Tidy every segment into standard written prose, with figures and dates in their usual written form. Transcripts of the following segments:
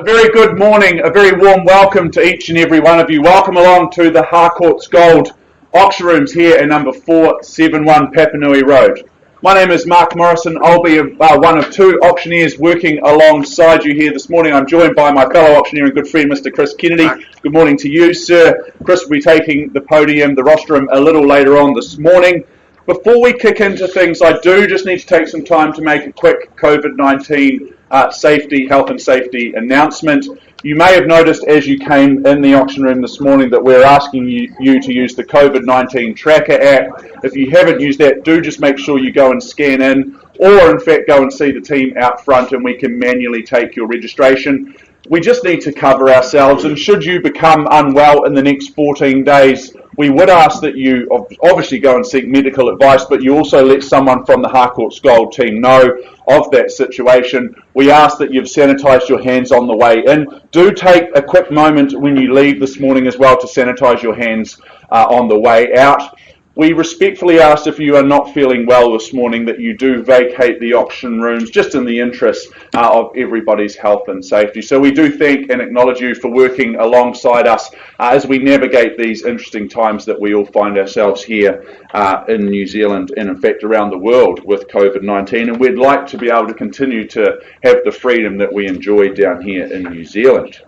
A very good morning, a very warm welcome to each and every one of you. Welcome along to the Harcourts Gold auction rooms here at number 471 Papanui Road. My name is Mark Morrison. I'll be one of two auctioneers working alongside you here this morning. I'm joined by my fellow auctioneer and good friend, Mr. Chris Kennedy. Good morning to you, sir. Chris will be taking the podium, the rostrum, a little later on this morning. Before we kick into things, I do just need to take some time to make a quick COVID-19 health and safety announcement. You may have noticed as you came in the auction room this morning that we're asking you to use the COVID-19 tracker app. If you haven't used that, do just make sure you go and scan in, or in fact go and see the team out front and we can manually take your registration. We just need to cover ourselves, and should you become unwell in the next 14 days, we would ask that you obviously go and seek medical advice, but you also let someone from the Harcourts Gold team know of that situation. We ask that you've sanitised your hands on the way in. Do take a quick moment when you leave this morning as well to sanitise your hands on the way out. We respectfully ask, if you are not feeling well this morning, that you do vacate the auction rooms just in the interest of everybody's health and safety. So we do thank and acknowledge you for working alongside us as we navigate these interesting times that we all find ourselves here in New Zealand and in fact around the world with COVID-19. And we'd like to be able to continue to have the freedom that we enjoy down here in New Zealand.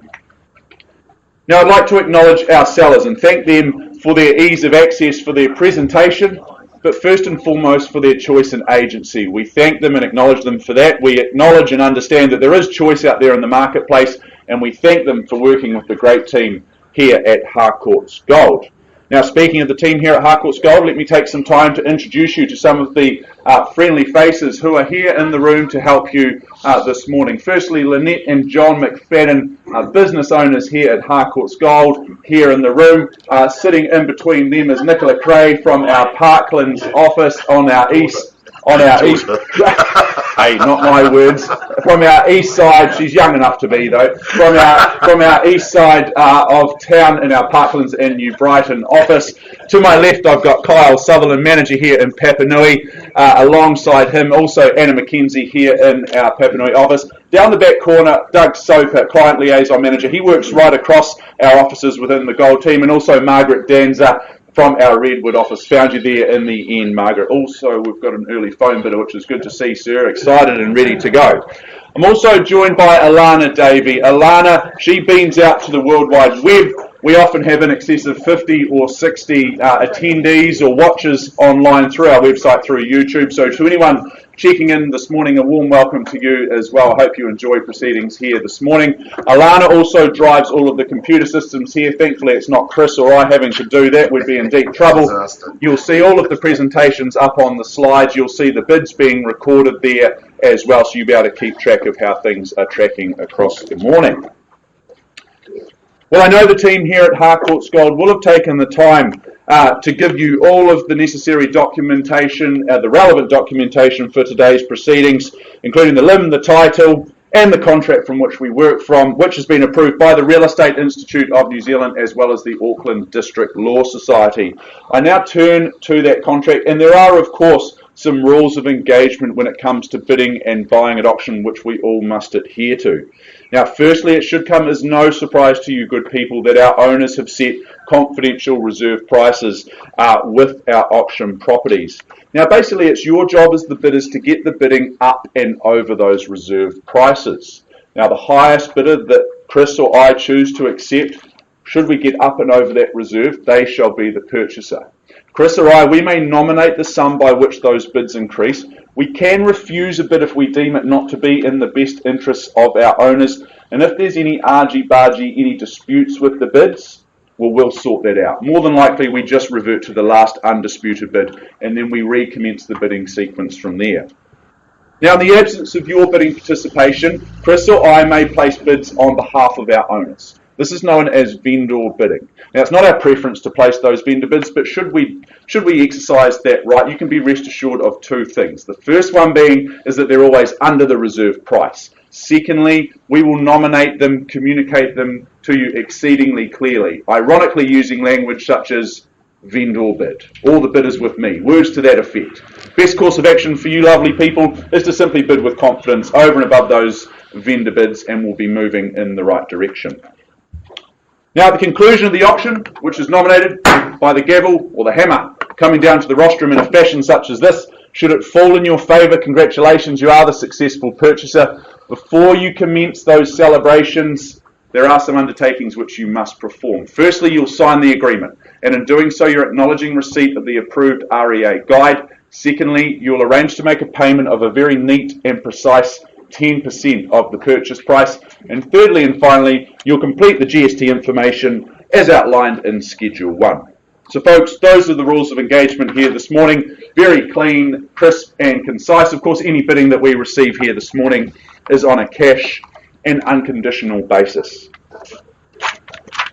Now I'd like to acknowledge our sellers and thank them for their ease of access for their presentation, but first and foremost for their choice and agency. We thank them and acknowledge them for that. We acknowledge and understand that there is choice out there in the marketplace, and we thank them for working with the great team here at Harcourts Gold. Now, speaking of the team here at Harcourts Gold, let me take some time to introduce you to some of the friendly faces who are here in the room to help you this morning. Firstly, Lynette and John McFadden, business owners here at Harcourts Gold, here in the room. Sitting in between them is Nicola Cray from our Parklands office on our east. Hey, not my words. From our east side, she's young enough to be though. From our east side of town in our Parklands and New Brighton office. To my left, I've got Kyle Sutherland, manager here in Papanui. Alongside him, also Anna McKenzie here in our Papanui office. Down the back corner, Doug Soper, client liaison manager. He works right across our offices within the Gold team, and also Margaret Danza from our Redwood office. Found you there in the end, Margaret. Also, we've got an early phone bidder, which is good to see, sir. Excited and ready to go. I'm also joined by Alana Davey. Alana, she beams out to the World Wide Web. We often have in excess of 50 or 60 attendees or watchers online through our website, through YouTube. So to anyone checking in this morning, a warm welcome to you as well. I hope you enjoy proceedings here this morning. Alana also drives all of the computer systems here. Thankfully, it's not Chris or I having to do that. We'd be in deep trouble. You'll see all of the presentations up on the slides. You'll see the bids being recorded there as well, so you'll be able to keep track of how things are tracking across the morning. Well, I know the team here at Harcourts Gold will have taken the time to give you all of the necessary documentation, the relevant documentation for today's proceedings, including the LIM, the title, and the contract from which we work from, which has been approved by the Real Estate Institute of New Zealand as well as the Auckland District Law Society. I now turn to that contract, and there are, of course, some rules of engagement when it comes to bidding and buying at auction, which we all must adhere to. Now, firstly, it should come as no surprise to you, good people, that our owners have set confidential reserve prices with our auction properties. Now, basically, it's your job as the bidders to get the bidding up and over those reserve prices. Now, the highest bidder that Chris or I choose to accept, should we get up and over that reserve, they shall be the purchaser. Chris or I, we may nominate the sum by which those bids increase. We can refuse a bid if we deem it not to be in the best interests of our owners. And if there's any argy-bargy, any disputes with the bids, well, we'll sort that out. More than likely, we just revert to the last undisputed bid, and then we recommence the bidding sequence from there. Now, in the absence of your bidding participation, Chris or I may place bids on behalf of our owners. This is known as vendor bidding. Now, it's not our preference to place those vendor bids, but should we exercise that right, you can be rest assured of two things. The first one being is that they're always under the reserve price. Secondly, we will nominate them, communicate them to you exceedingly clearly, ironically using language such as vendor bid. All the bidders with me. Words to that effect. Best course of action for you lovely people is to simply bid with confidence over and above those vendor bids and will be moving in the right direction. Now, at the conclusion of the auction, which is nominated by the gavel or the hammer, coming down to the rostrum in a fashion such as this, should it fall in your favour, congratulations, you are the successful purchaser. Before you commence those celebrations, there are some undertakings which you must perform. Firstly, you'll sign the agreement, and in doing so, you're acknowledging receipt of the approved REA guide. Secondly, you'll arrange to make a payment of a very neat and precise 10% of the purchase price. And thirdly and finally, you'll complete the GST information as outlined in Schedule 1. So folks, those are the rules of engagement here this morning. Very clean, crisp and concise. Of course, any bidding that we receive here this morning is on a cash and unconditional basis.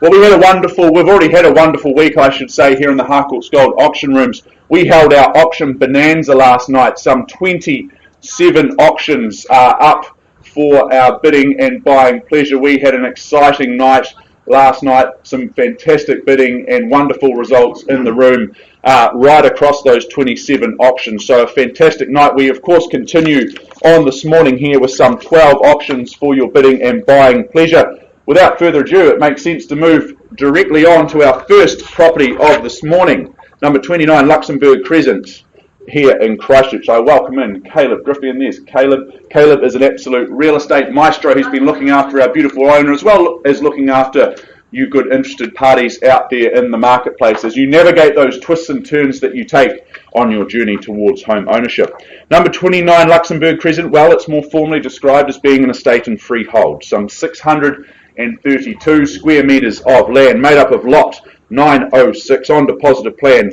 Well, we've already had a wonderful week, I should say, here in the Harcourts Gold auction rooms. We held our auction bonanza last night. Some 27 auctions up for our bidding and buying pleasure. We had an exciting night last night, some fantastic bidding and wonderful results in the room right across those 27 auctions. So a fantastic night. We of course continue on this morning here with some 12 auctions for your bidding and buying pleasure. Without further ado, it makes sense to move directly on to our first property of this morning, number 29 Luxembourg Crescent here in Christchurch. I welcome in Caleb Griffey, and there's Caleb. Caleb is an absolute real estate maestro. He's been looking after our beautiful owner as well as looking after you good interested parties out there in the marketplace as you navigate those twists and turns that you take on your journey towards home ownership. Number 29 Luxembourg Crescent, well, it's more formally described as being an estate and freehold. Some 632 square metres of land made up of lot 906 on deposited plan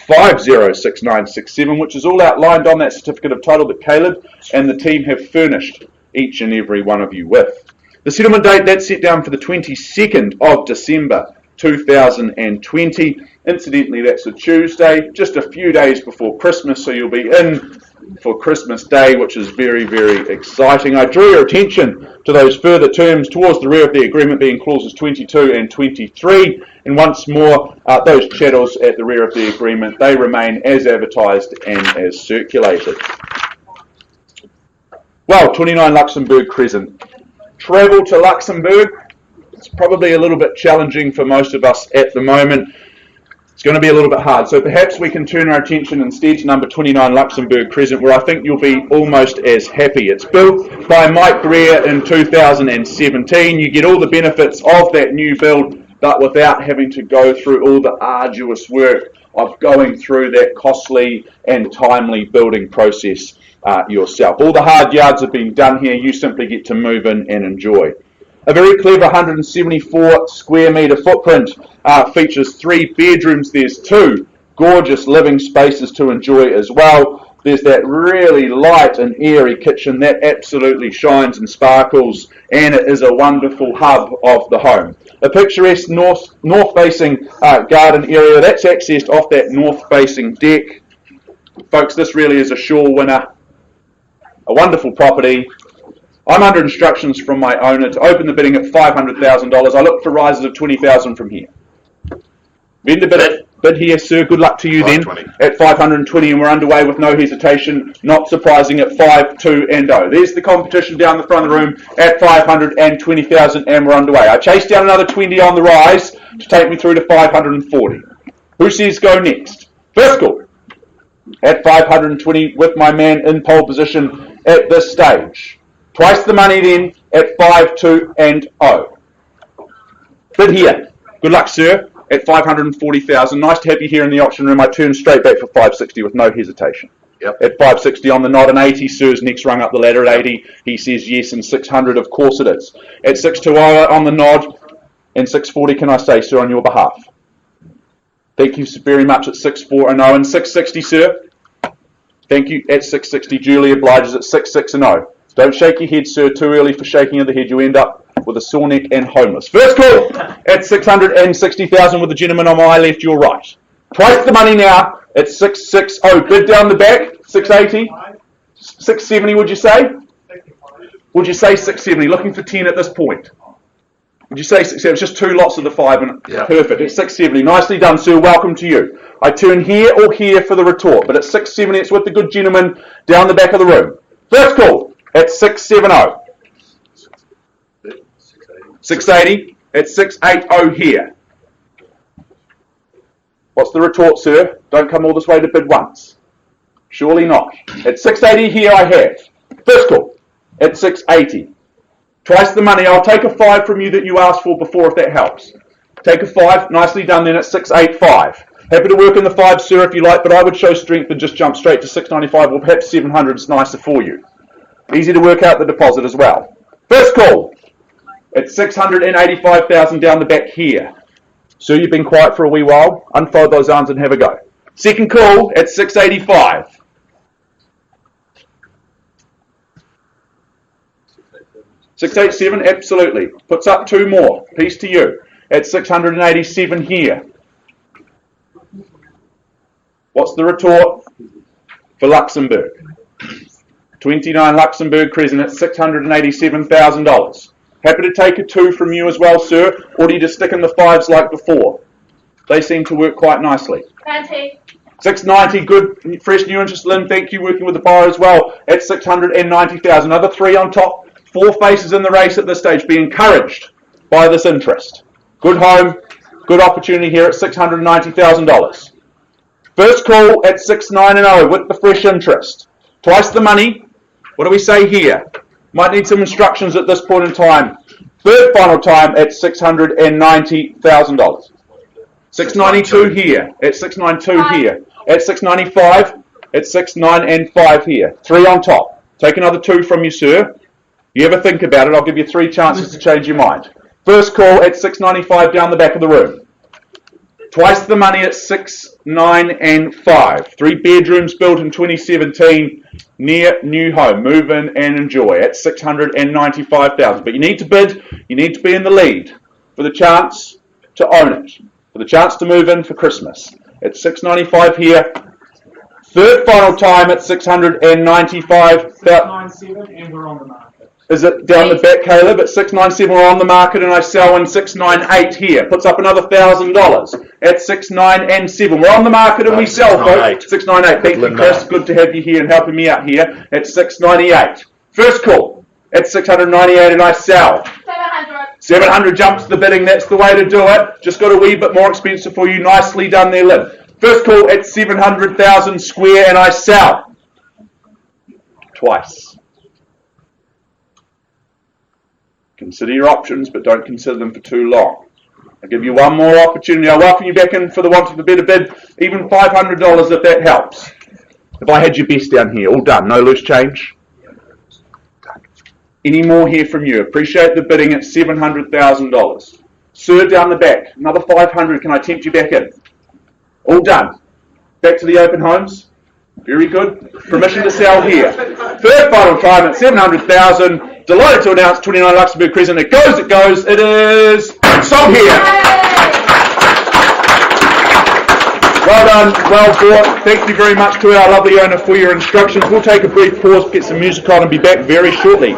506967, which is all outlined on that certificate of title that Caleb and the team have furnished each and every one of you with. The settlement date, that's set down for the 22nd of December 2020. Incidentally, that's a Tuesday, just a few days before Christmas, so you'll be in for Christmas Day, which is very, very exciting. I draw your attention to those further terms towards the rear of the agreement being clauses 22 and 23. And once more, those chattels at the rear of the agreement, they remain as advertised and as circulated. Well, 29 Luxembourg Crescent. Travel to Luxembourg, it's probably a little bit challenging for most of us at the moment. It's going to be a little bit hard. So perhaps we can turn our attention instead to number 29 Luxembourg Crescent, where I think you'll be almost as happy. It's built by Mike Greer in 2017. You get all the benefits of that new build, but without having to go through all the arduous work of going through that costly and timely building process yourself. All the hard yards have been done here. You simply get to move in and enjoy. A very clever 174 square metre footprint features 3 bedrooms. There's 2 gorgeous living spaces to enjoy as well. There's that really light and airy kitchen that absolutely shines and sparkles, and it is a wonderful hub of the home. A picturesque north-facing garden area that's accessed off that north-facing deck. Folks, this really is a sure winner. A wonderful property. I'm under instructions from my owner to open the bidding at $500,000. I look for rises of $20,000 from here. Vendor bid here, sir. Good luck to you then at $520, and we're underway with no hesitation. Not surprising at 5-2 and 0. There's the competition down the front of the room at $520,000, and we're underway. I chased down another 20 on the rise to take me through to 540. Who says go next? First call at 520 with my man in pole position at this stage. Twice the money then at 5-2 and 0. Bid here. Good luck, sir, at 540,000. Nice to have you here in the auction room. I turn straight back for 560 with no hesitation. Yep. At 560 on the nod, and 80, sir's next rung up the ladder at 80. He says yes, and 600, of course it is. At 620 on the nod, and 640, can I say, sir, on your behalf? Thank you very much at 6-4 and 0, and 660, sir. Thank you at 660. Julie obliges at 6-6 and 0. Don't shake your head, sir. Too early for shaking of the head. You end up with a sore neck and homeless. First call at 660,000 with the gentleman on my left, your right. Twice the money now at 660. Bid down the back, 680. 670, would you say? Would you say 670? Looking for 10 at this point. Would you say 670? It's just 2 lots of the 5 and perfect. It's 670. Nicely done, sir. Welcome to you. I turn here or here for the retort, but at 670, it's with the good gentleman down the back of the room. First call at 670. 680, it's 680 here. What's the retort, sir? Don't come all this way to bid once. Surely not. It's 680 here I have. First call, it's 680. Twice the money. I'll take a 5 from you that you asked for before if that helps. Take a 5, nicely done then at 685. Happy to work in the 5, sir, if you like, but I would show strength and just jump straight to 695 or perhaps 700 is nicer for you. Easy to work out the deposit as well. First call, it's 685,000 down the back here. Sir, you've been quiet for a wee while. Unfold those arms and have a go. Second call, it's 685. 687, absolutely. Puts up 2 more. Peace to you. At 687 here. What's the retort for Luxembourg? 29 Luxembourg Crescent at $687,000. Happy to take a 2 from you as well, sir, or do you just stick in the 5s like before? They seem to work quite nicely. 90. 690, good, fresh new interest, Lynn. Thank you, working with the buyer as well at 690,000. Another 3 on top. 4 faces in the race at this stage. Be encouraged by this interest. Good home, good opportunity here at $690,000. First call at 690 with the fresh interest. Twice the money. What do we say here? Might need some instructions at this point in time. Third final time at $690,000. 692 here. At 692 here. At 695. At 695 here. 3 on top. Take another 2 from you, sir. You ever think about it, I'll give you 3 chances to change your mind. First call at 695 down the back of the room. Twice the money at 6, 9 and 5. 3 bedrooms built in 2017 near new home. Move in and enjoy at 695,000. But you need to bid, you need to be in the lead for the chance to own it, for the chance to move in for Christmas. At 695 here. Third final time at 695,000. 697 and we're on the market. Is it down the back, Caleb? At 697 we're on the market and I sell in 698 here. Puts up another $1,000 at 697. We're on the market and we sell, folks. 698. Thank you, Chris. Good to have you here and helping me out here at 698. First call at 698 and I sell. 700. 700 jumps the bidding. That's the way to do it. Just got a wee bit more expensive for you. Nicely done there, Lynn. First call at 700,000 square and I sell. Twice. Consider your options, but don't consider them for too long. I'll give you one more opportunity. I'll welcome you back in for the want of a better bid, even $500 if that helps. If I had your best down here, all done, no loose change. Done. Any more here from you? Appreciate the bidding at $700,000. Sir, down the back, another 500. Can I tempt you back in? All done. Back to the open homes. Very good. Permission to sell here. Third final time at 700,000. Delighted to announce 29 Luxembourg Crescent. It goes, it goes. It is sold here. Well done, well bought. Thank you very much to our lovely owner for your instructions. We'll take a brief pause, get some music on and be back very shortly.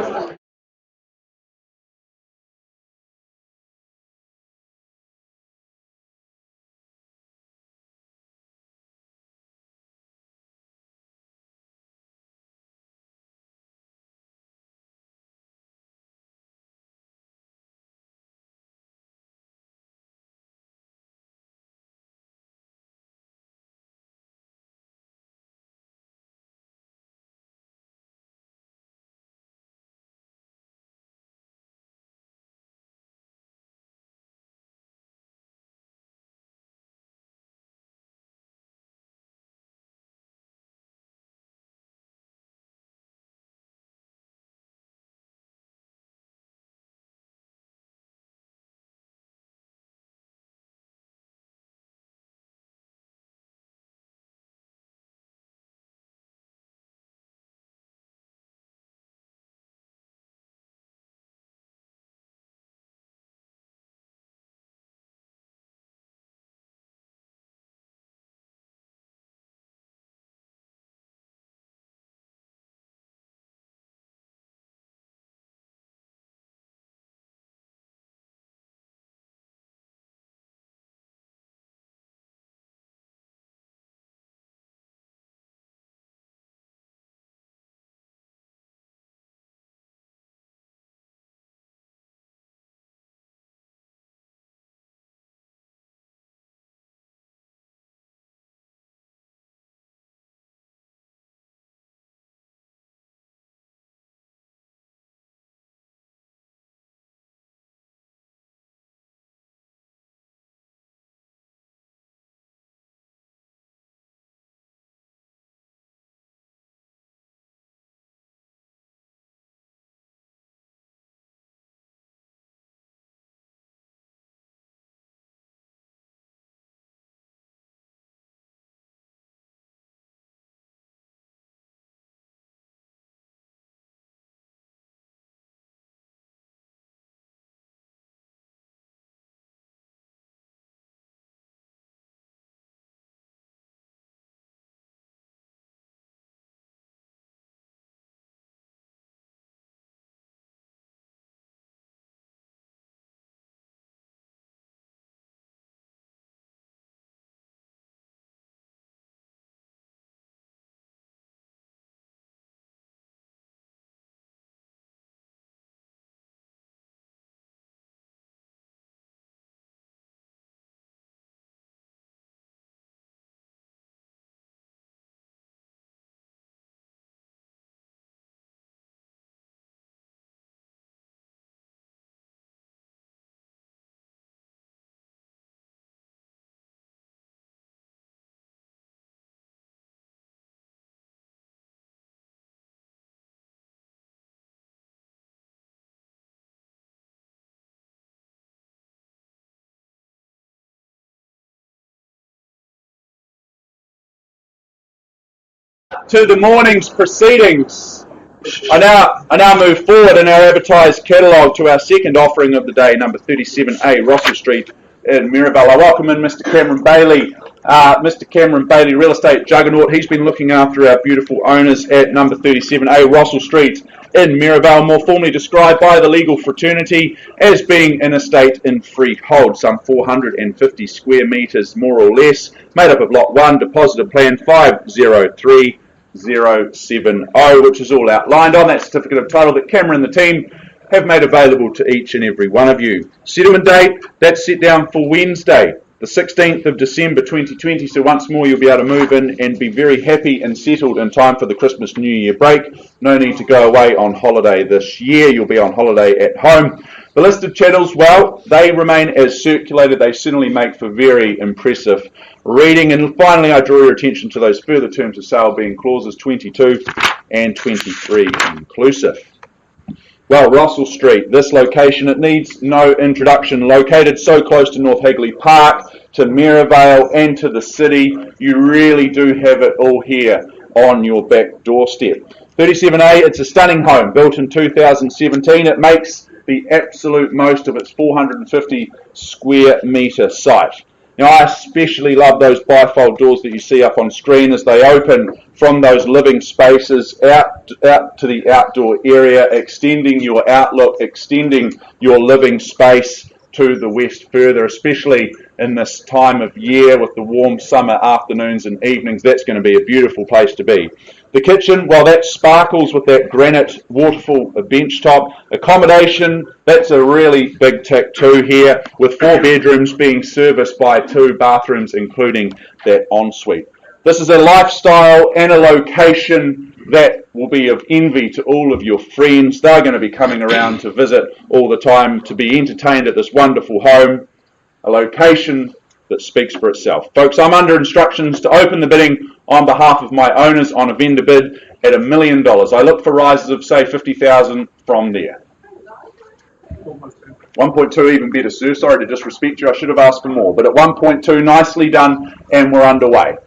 to the morning's proceedings. I now move forward in our advertised catalogue to our second offering of the day, number 37A, Rossall Street in MERIVALE. I welcome in Mr. Cameron Bailey. Mr. Cameron Bailey, real estate juggernaut. He's been looking after our beautiful owners at number 37A, Rossall Street in MERIVALE, more formally described by the legal fraternity as being an estate in freehold, some 450 square metres more or less, made up of Lot 1, Deposited Plan 503070, which is all outlined on that certificate of title that Cameron and the team have made available to each and every one of you. Settlement date, that's set down for Wednesday, the 16th of December 2020, so once more you'll be able to move in and be very happy and settled in time for the Christmas New Year break. No need to go away on holiday this year, you'll be on holiday at home. The list of chattels, well, they remain as circulated. They certainly make for very impressive reading. And finally, I draw your attention to those further terms of sale being clauses 22 and 23 inclusive. Well, Rossall Street, this location, it needs no introduction. Located so close to North Hagley Park, to MERIVALE and to the city, you really do have it all here on your back doorstep. 37A, it's a stunning home, built in 2017. It makes the absolute most of its 450 square metre site. Now, I especially love those bifold doors that you see up on screen as they open from those living spaces out to the outdoor area, extending your outlook, extending your living space to the west further, especially in this time of year with the warm summer afternoons and evenings. That's going to be a beautiful place to be. The kitchen, well, that sparkles with that granite waterfall bench top. Accommodation, that's a really big tick too here, with 4 bedrooms being serviced by 2 bathrooms, including that ensuite. This is a lifestyle and a location that will be of envy to all of your friends. They're going to be coming around to visit all the time to be entertained at this wonderful home, a location that speaks for itself. Folks, I'm under instructions to open the bidding on behalf of my owners on a vendor bid at $1 million. I look for rises of, say, 50,000 from there. 1.2 even better, sir. Sorry to disrespect you. I should have asked for more. But at 1.2, nicely done, and we're underway.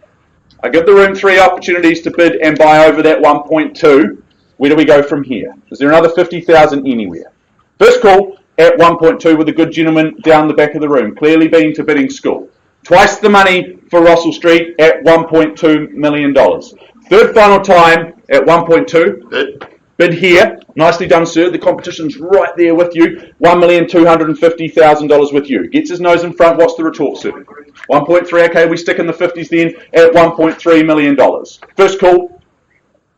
I give the room 3 opportunities to bid and buy over that 1.2. Where do we go from here? Is there another 50,000 anywhere? First call at 1.2 with a good gentleman down the back of the room, clearly been to bidding school. Twice the money for Rossall Street at $1.2 million. Third final time at 1.2. Bid here. Nicely done, sir. The competition's right there with you. $1,250,000 with you. Gets his nose in front. What's the retort, sir? 1.3. Okay, we stick in the 50s then at $1.3 million. First call.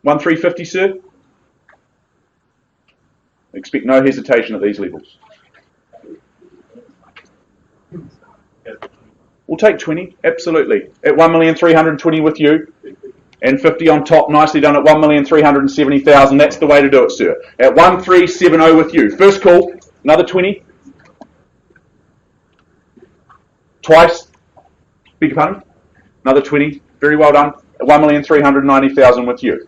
1,350, sir. Expect no hesitation at these levels. We'll take 20, absolutely. At 1,320,000 with you. And 50 on top, nicely done at 1,370,000. That's the way to do it, sir. At 1,370 with you. First call, another 20. Twice. Beg your pardon? Another 20. Very well done. At 1,390,000 with you.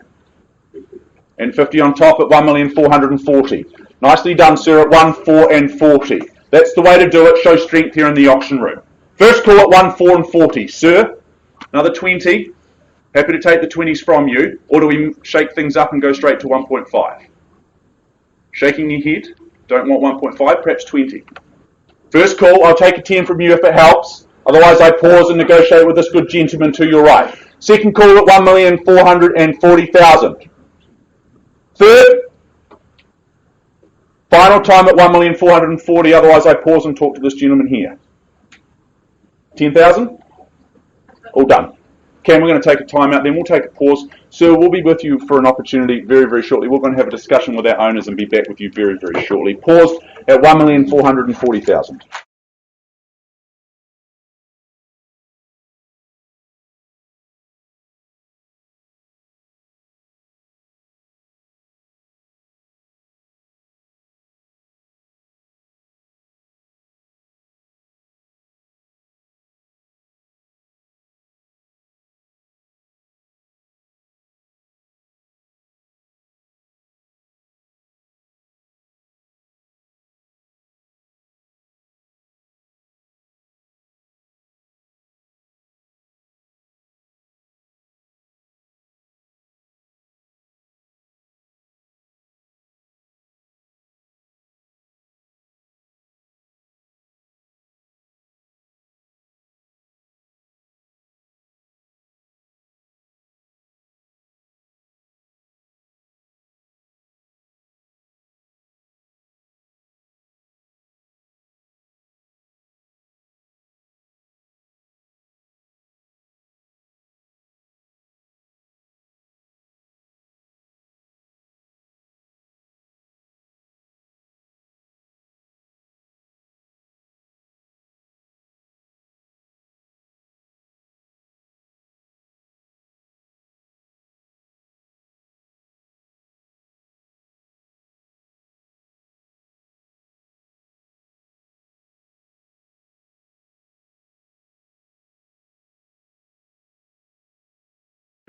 And 50 on top at 1,440,000. Nicely done, sir, at 1,440,000. That's the way to do it. Show strength here in the auction room. First call at 1,440,000. Sir, another 20. Happy to take the 20s from you, or do we shake things up and go straight to 1.5? Shaking your head, don't want 1.5, perhaps 20. First call, I'll take a 10 from you if it helps. Otherwise, I pause and negotiate with this good gentleman to your right. Second call at 1,440,000. Third, final time at 1,440,000. Otherwise, I pause and talk to this gentleman here. 10,000? All done. Cam, we're going to take a time out, then we'll take a pause. Sir, we'll be with you for an opportunity very, very shortly. We're going to have a discussion with our owners and be back with you very, very shortly. Paused at 1,440,000.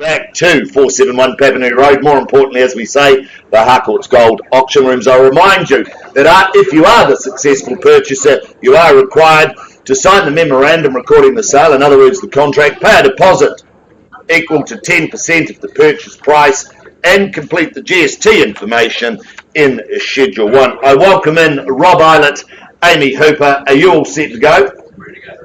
Back to 471 Papanui Road. More importantly, as we say, the Harcourts Gold Auction Rooms. I remind you that if you are the successful purchaser, you are required to sign the memorandum recording the sale, in other words, the contract, pay a deposit equal to 10% of the purchase price, and complete the GST information in Schedule 1. I welcome in Rob Eilert, Amy Hooper. Are you all set to go?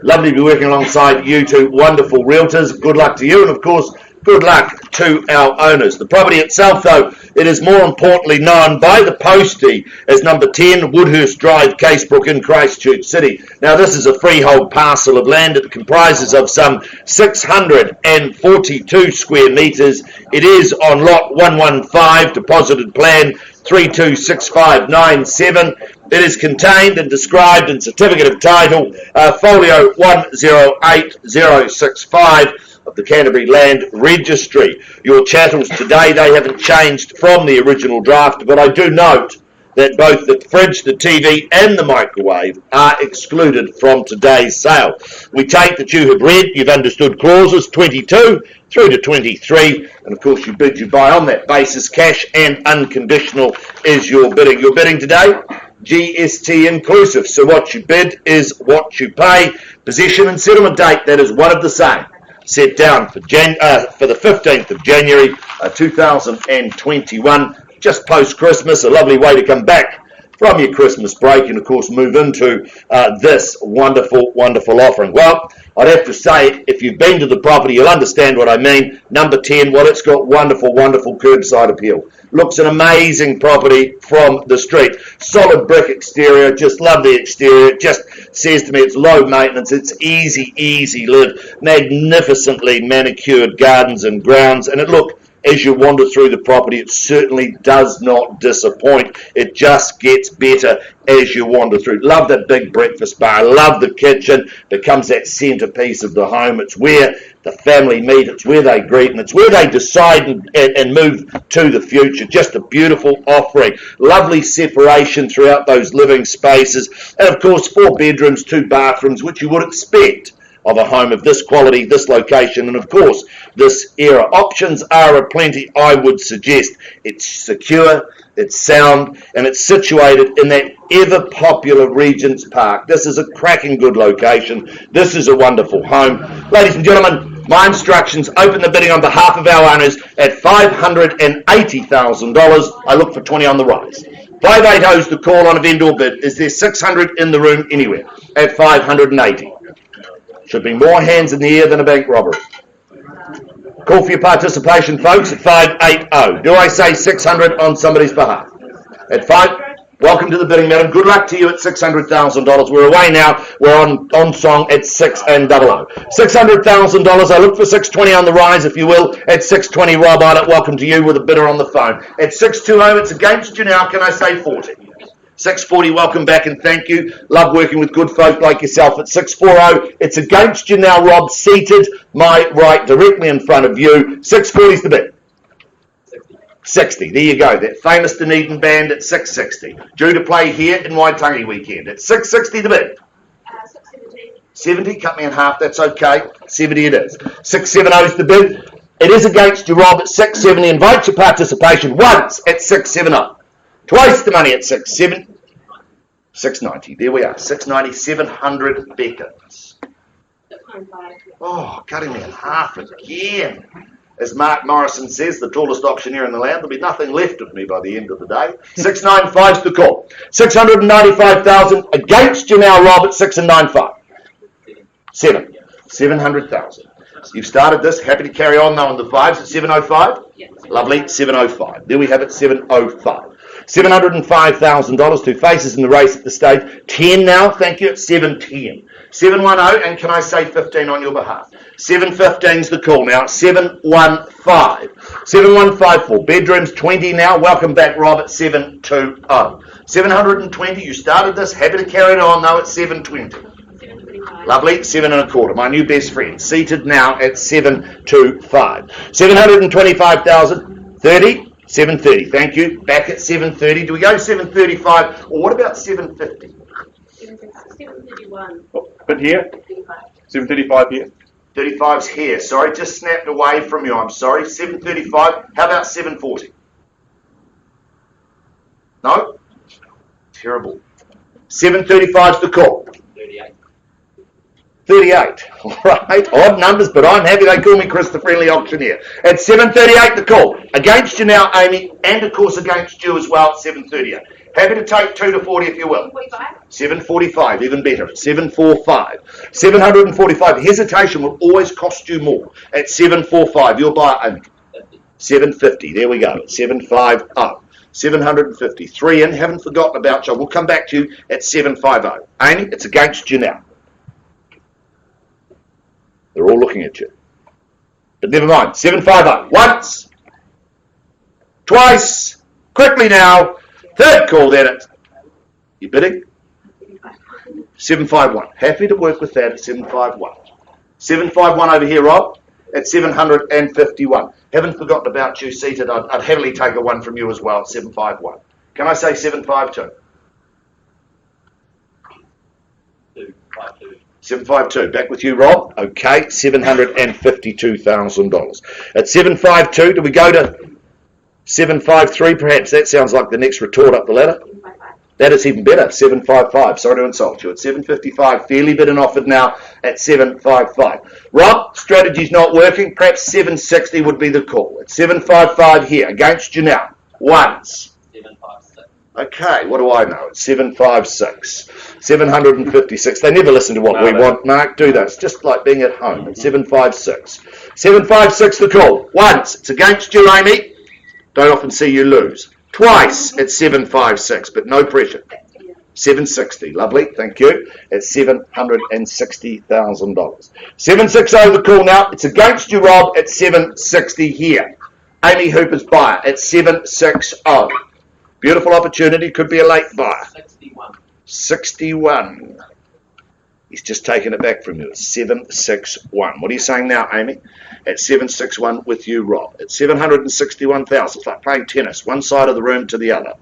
Lovely to be working alongside you two wonderful realtors. Good luck to you, and of course, good luck to our owners. The property itself, though, it is more importantly known by the postie as number 10 Woodhurst Drive, CASEBROOK in Christchurch City. Now, this is a freehold parcel of land. It comprises of some 642 square metres. It is on lot 115, deposited plan 326597. It is contained and described in Certificate of Title, folio 108065 of the Canterbury Land Registry. Your chattels today, they haven't changed from the original draft, but I do note that both the fridge, the TV and the microwave are excluded from today's sale. We take that you have read, you've understood clauses 22 through to 23, and of course you bid, you buy on that basis. Cash and unconditional is your bidding. Your bidding today, GST inclusive, so what you bid is what you pay. Possession and settlement date, that is one of the same. Set down for the 15th of January 2021, just post-Christmas, a lovely way to come back from your Christmas break and, of course, move into this wonderful, wonderful offering. Well, I'd have to say, if you've been to the property, you'll understand what I mean. Number 10, well, it's got wonderful, wonderful curbside appeal. Looks an amazing property from the street. Solid brick exterior, just love the exterior. It just says to me it's low maintenance, it's easy live. Magnificently manicured gardens and grounds. And as you wander through the property, it certainly does not disappoint. It just gets better as you wander through. Love that big breakfast bar. Love the kitchen. Becomes that centerpiece of the home. It's where the family meet. It's where they greet, and it's where they decide and move to the future. Just a beautiful offering. Lovely separation throughout those living spaces. And of course, 4 bedrooms, 2 bathrooms, which you would expect of a home of this quality, this location, and of course, this era. Options are aplenty, I would suggest. It's secure, it's sound, and it's situated in that ever-popular Regent's Park. This is a cracking good location. This is a wonderful home. Ladies and gentlemen, my instructions, open the bidding on behalf of our owners at $580,000. I look for 20 on the rise. 580 is the call on a vendor bid. Is there 600 in the room anywhere? At 580. Should be more hands in the air than a bank robbery. Call for your participation, folks, at 580. Do I say 600 on somebody's behalf? At 5, welcome to the bidding, madam. Good luck to you at $600,000. We're away now. We're on song at 600. $600,000. I look for 620 on the rise, if you will. At 620, Rob Eilert, welcome to you with a bidder on the phone. At 620, it's against you now. Can I say 40? 640, welcome back and thank you. Love working with good folk like yourself. At 640, it's against you now, Rob, seated my right, directly in front of you. 640 is the bid. 60, there you go. That famous Dunedin band at 660. Due to play here in Waitangi weekend. At 660 the bid. 70, cut me in half, that's okay. 70 it is. 670 is the bid. It is against you, Rob, at 670. Invite your participation once at 670. Twice the money at 670. 690. There we are. 690. 700 beckons. Oh, cutting me in half again. As Mark Morrison says, the tallest auctioneer in the land, there'll be nothing left of me by the end of the day. 695's the call. 695,000 against you now, Rob, at 695. 700,000. You've started this. Happy to carry on now on the 5s at 705? Yes. Lovely. 705. There we have it. 705. $705,000, 2 faces in the race at the stage. 10 now, thank you, at 710. 710, and can I say 15 on your behalf? 715's the call now, 715. 715 for bedrooms, 20 now. Welcome back, Rob, at 720. 720, you started this, happy to carry it on now at 720. 725. Lovely, 7 1/4. My new best friend, seated now at 725. 725,000, 30. 730, thank you. Back at 730. Do we go 735? Or what about 750? 731. But here? 735 here. 35's here. Sorry, just snapped away from you. I'm sorry. 735. How about 740? No? Terrible. 735's the call. 38. All right. Odd numbers, but I'm happy they call me Chris the Friendly Auctioneer. At 738 the call. Against you now, Amy, and of course against you as well at 738. Happy to take 2 to 40 if you will. 745, even better. 745. 745. Hesitation will always cost you more. At 745, you'll buy Amy. 750. There we go. 750. 750. 3 in. Haven't forgotten about you. We'll come back to you at 750. Amy, it's against you now. They're all looking at you. But never mind. 750. Once. Twice. Quickly now. Third call then. You bidding? 751. Happy to work with that at 751. 751 over here, Rob, at 751. Haven't forgotten about you seated. I'd happily take a one from you as well at 751. Can I say 752? 752. Back with you, Rob. Okay, $752,000. At 752, do we go to 753 perhaps? That sounds like the next retort up the ladder. That is even better. 755. Sorry to insult you. At 755, fairly bid and offered now at 755. Rob, strategy's not working. Perhaps 760 would be the call. At 755 here. Against you now. Once. 756. Okay, what do I know? It's 756. 756. They never listen to what we want, Mark, do they? It's just like being at home. It's 756. 756 the call. Once. It's against you, Amy. Don't often see you lose. Twice at 756, but no pressure. 760. Lovely. Thank you. At $760,000. 760 the call now. It's against you, Rob, at 760 here. Amy Hooper's buyer at 760. Beautiful opportunity. Could be a late buyer. 61. He's just taken it back from you. 761. What are you saying now, Amy? At 761 with you, Rob. At 761,000. It's like playing tennis, one side of the room to the other.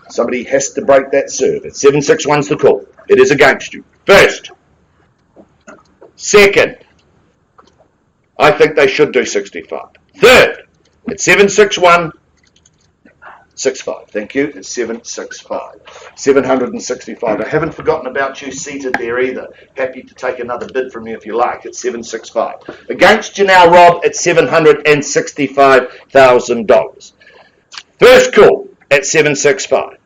Somebody has to break that serve. At 761's the call. It is against you. First. Second. I think they should do 65. Third. At 761. 65. Thank you. It's 765. 765. I haven't forgotten about you seated there either. Happy to take another bid from you if you like. It's 765. Against you now, Rob, at $765,000. First call at 765.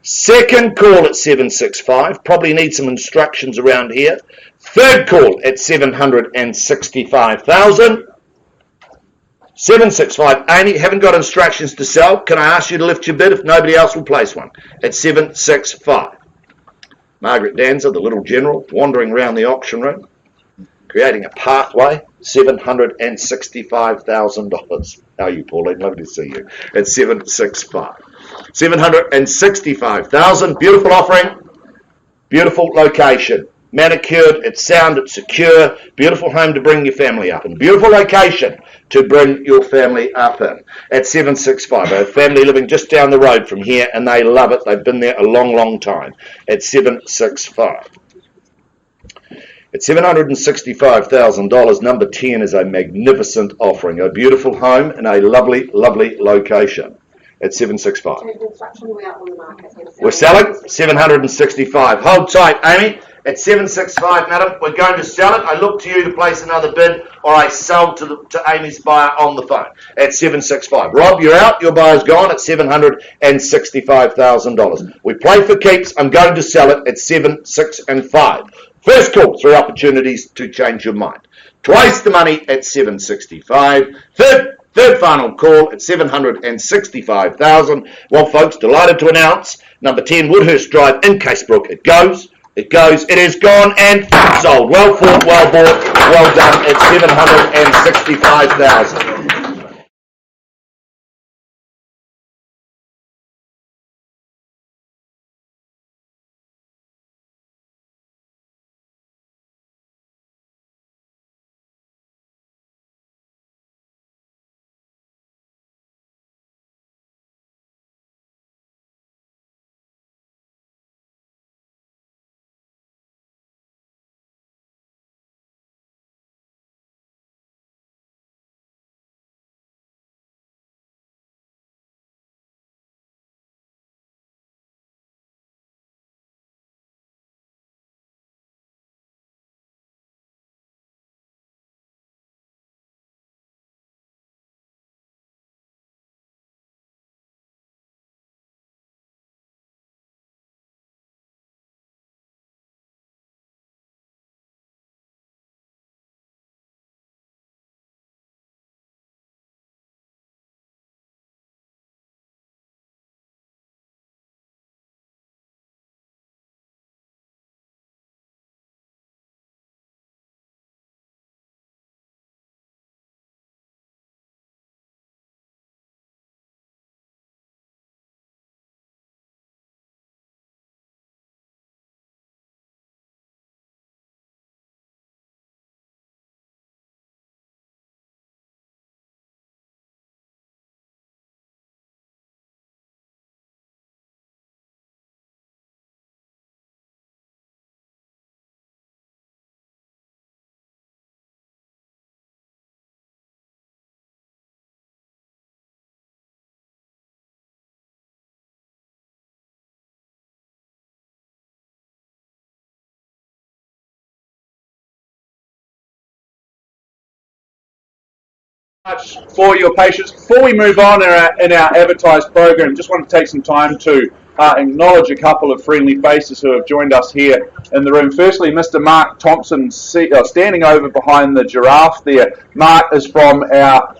Second call at 765. Probably need some instructions around here. Third call at 765,000. 765. Amy, haven't got instructions to sell. Can I ask you to lift your bid if nobody else will place one? At 765. Margaret Danza, the little general, wandering around the auction room, creating a pathway. $765,000. How are you, Pauline? Lovely to see you. At 765. 765,000. Beautiful offering. Beautiful location. Manicured, it's sound, it's secure, beautiful home to bring your family up in. Beautiful location to bring your family up in. At 765, a family living just down the road from here and they love it. They've been there a long, long time. At 765. At $765,000, number 10 is a magnificent offering. A beautiful home in a lovely, lovely location. At 765. We're selling 765. Hold tight, Amy. At 765, madam, we're going to sell it. I look to you to place another bid, or I sell to Amy's buyer on the phone. At 765. Rob, you're out. Your buyer's gone at $765,000. We play for keeps. I'm going to sell it at 765. First call, 3 opportunities to change your mind. Twice the money at 765. Third final call at 765,000. Well, folks, delighted to announce number 10 Woodhurst Drive in CASEBROOK. It goes, it is gone and sold. Well fought, well bought, well done at 765,000. Much for your patience. Before we move on in our advertised program, just want to take some time to acknowledge a couple of friendly faces who have joined us here in the room. Firstly, Mr. Mark Thompson, standing over behind the giraffe there. Mark is from our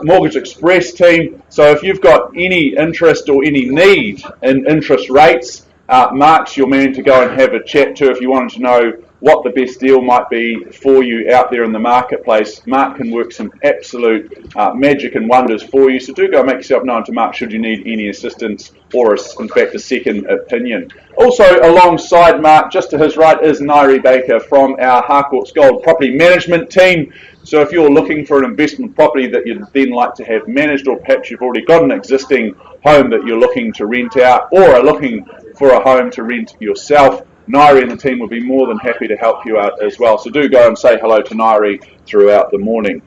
Mortgage Express team, so if you've got any interest or any need in interest rates, Mark's your man to go and have a chat to if you wanted to know what the best deal might be for you out there in the marketplace. Mark can work some absolute magic and wonders for you, so do go make yourself known to Mark should you need any assistance or, in fact, a second opinion. Also alongside Mark, just to his right, is Nairi Baker from our Harcourts Gold Property Management team. So if you're looking for an investment property that you'd then like to have managed, or perhaps you've already got an existing home that you're looking to rent out, or are looking for a home to rent yourself, Nairi and the team will be more than happy to help you out as well. So do go and say hello to Nairi throughout the morning.